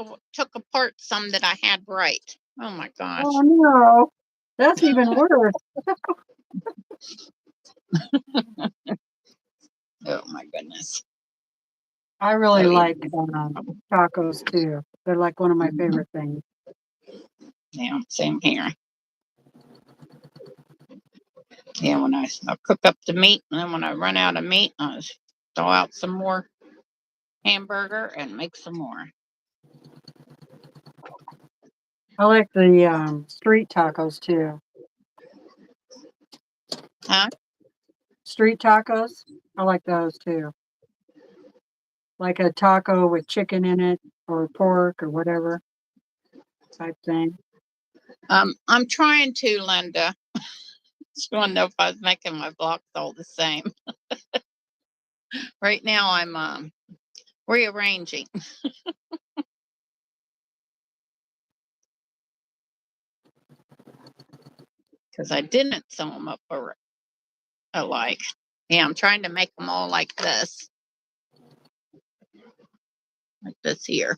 apart some that I had right. Oh my Oh gosh. no. That's even worse. Oh my goodness. I really Oh yeah. like tacos too. They're like one of my favorite things. Yeah, same here. Yeah, when I cook up the meat, and then when I run out of meat, I just throw out some more hamburger and make some more. I like the street tacos too. Huh? Street tacos. I like those too. Like a taco with chicken in it or pork or whatever type thing. I'm trying to, Linda. Just want to know if I was making my blocks all the same. Right now I'm rearranging because I didn't sew them up alike. Yeah, I'm trying to make them all like this here,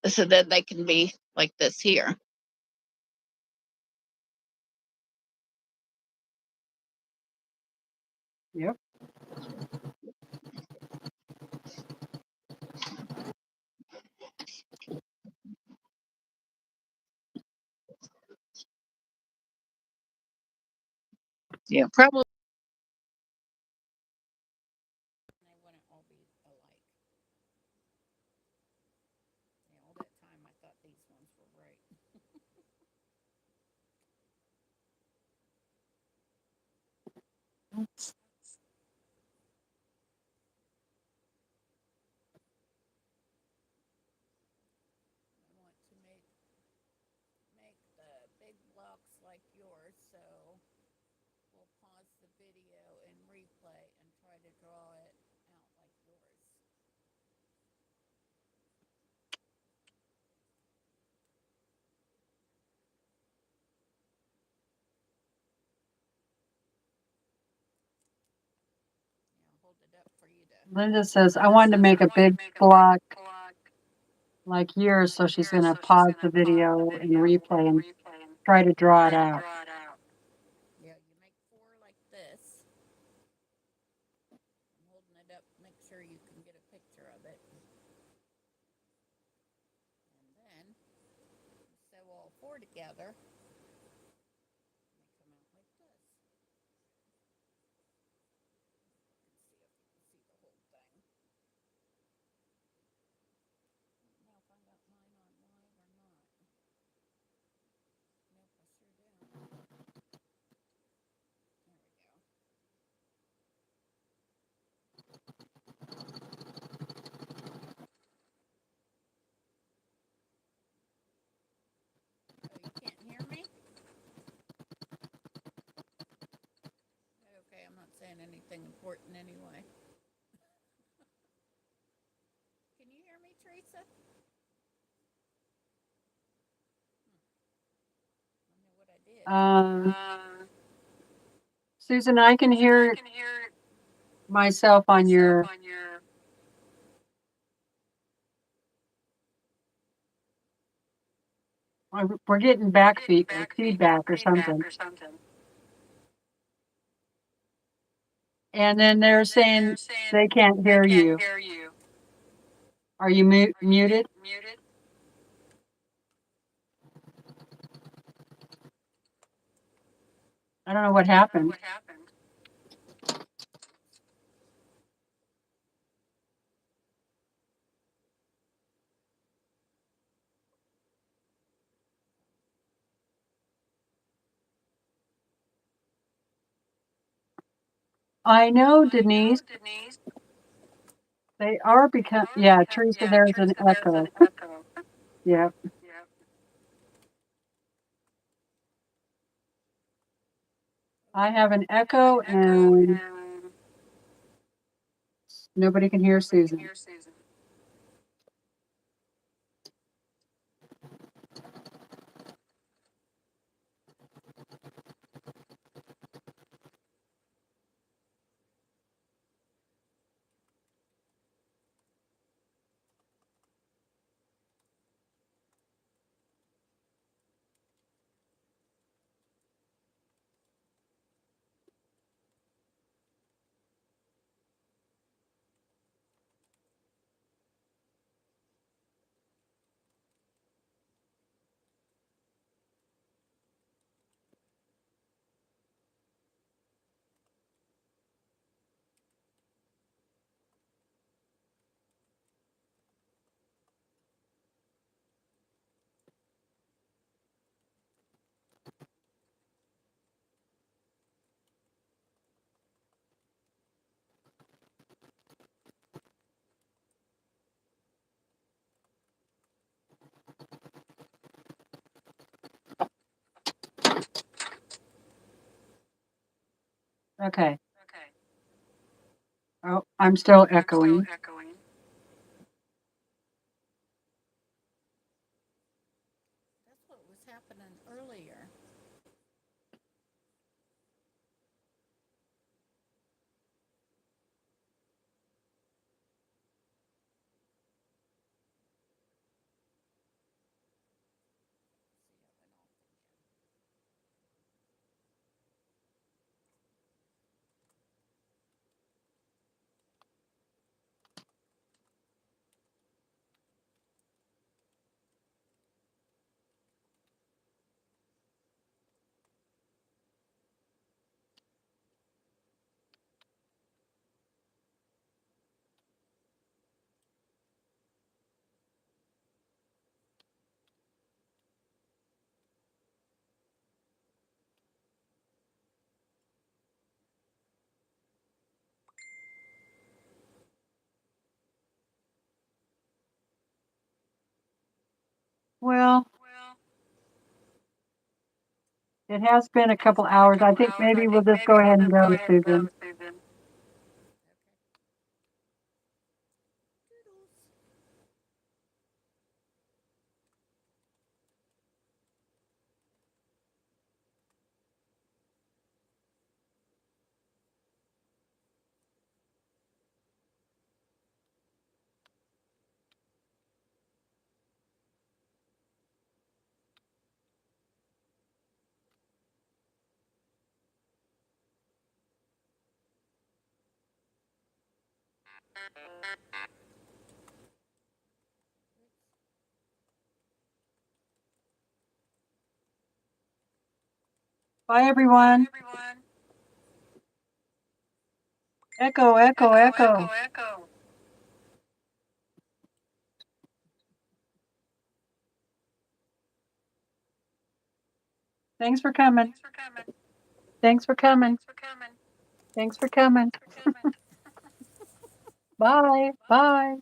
so that they can be like this here. Yep. Yeah, probably. They wouldn't all be alike. Yeah, all that time I thought these ones were right. I want to make the big blocks like yours, so we'll pause the video and replay and try to draw it out like yours. Yeah, I'll hold it up for you to. Linda says, I wanted to make a big block like yours, so she's going to pause the video and replay and try to draw it out. Yeah, you make 4 like this. I'm holding it up, make sure you can get a picture of it. And then sew all 4 together. They come out like this. Let's see if you can see the whole thing. Now if I got mine on live or not. Nope, I sure don't. There we go. Oh, you can't hear me? Okay, I'm not saying anything important anyway. Can you hear me, Teresa? I know what I did. Susan, I can hear myself on your. We're getting back feedback or something. And then they're saying they can't hear you. Are you muted? I don't know what happened. I know, Denise. They are yeah, Teresa, there's an echo. Yeah. I have an echo and nobody can hear Susan. Okay. Oh, I'm still echoing. That's what was happening earlier. Well, it has been a couple hours. I think maybe we'll just go ahead and go, Susan. Bye, everyone. Echo, echo, echo. Thanks for coming. Thanks for coming. Thanks for coming. Bye. Bye.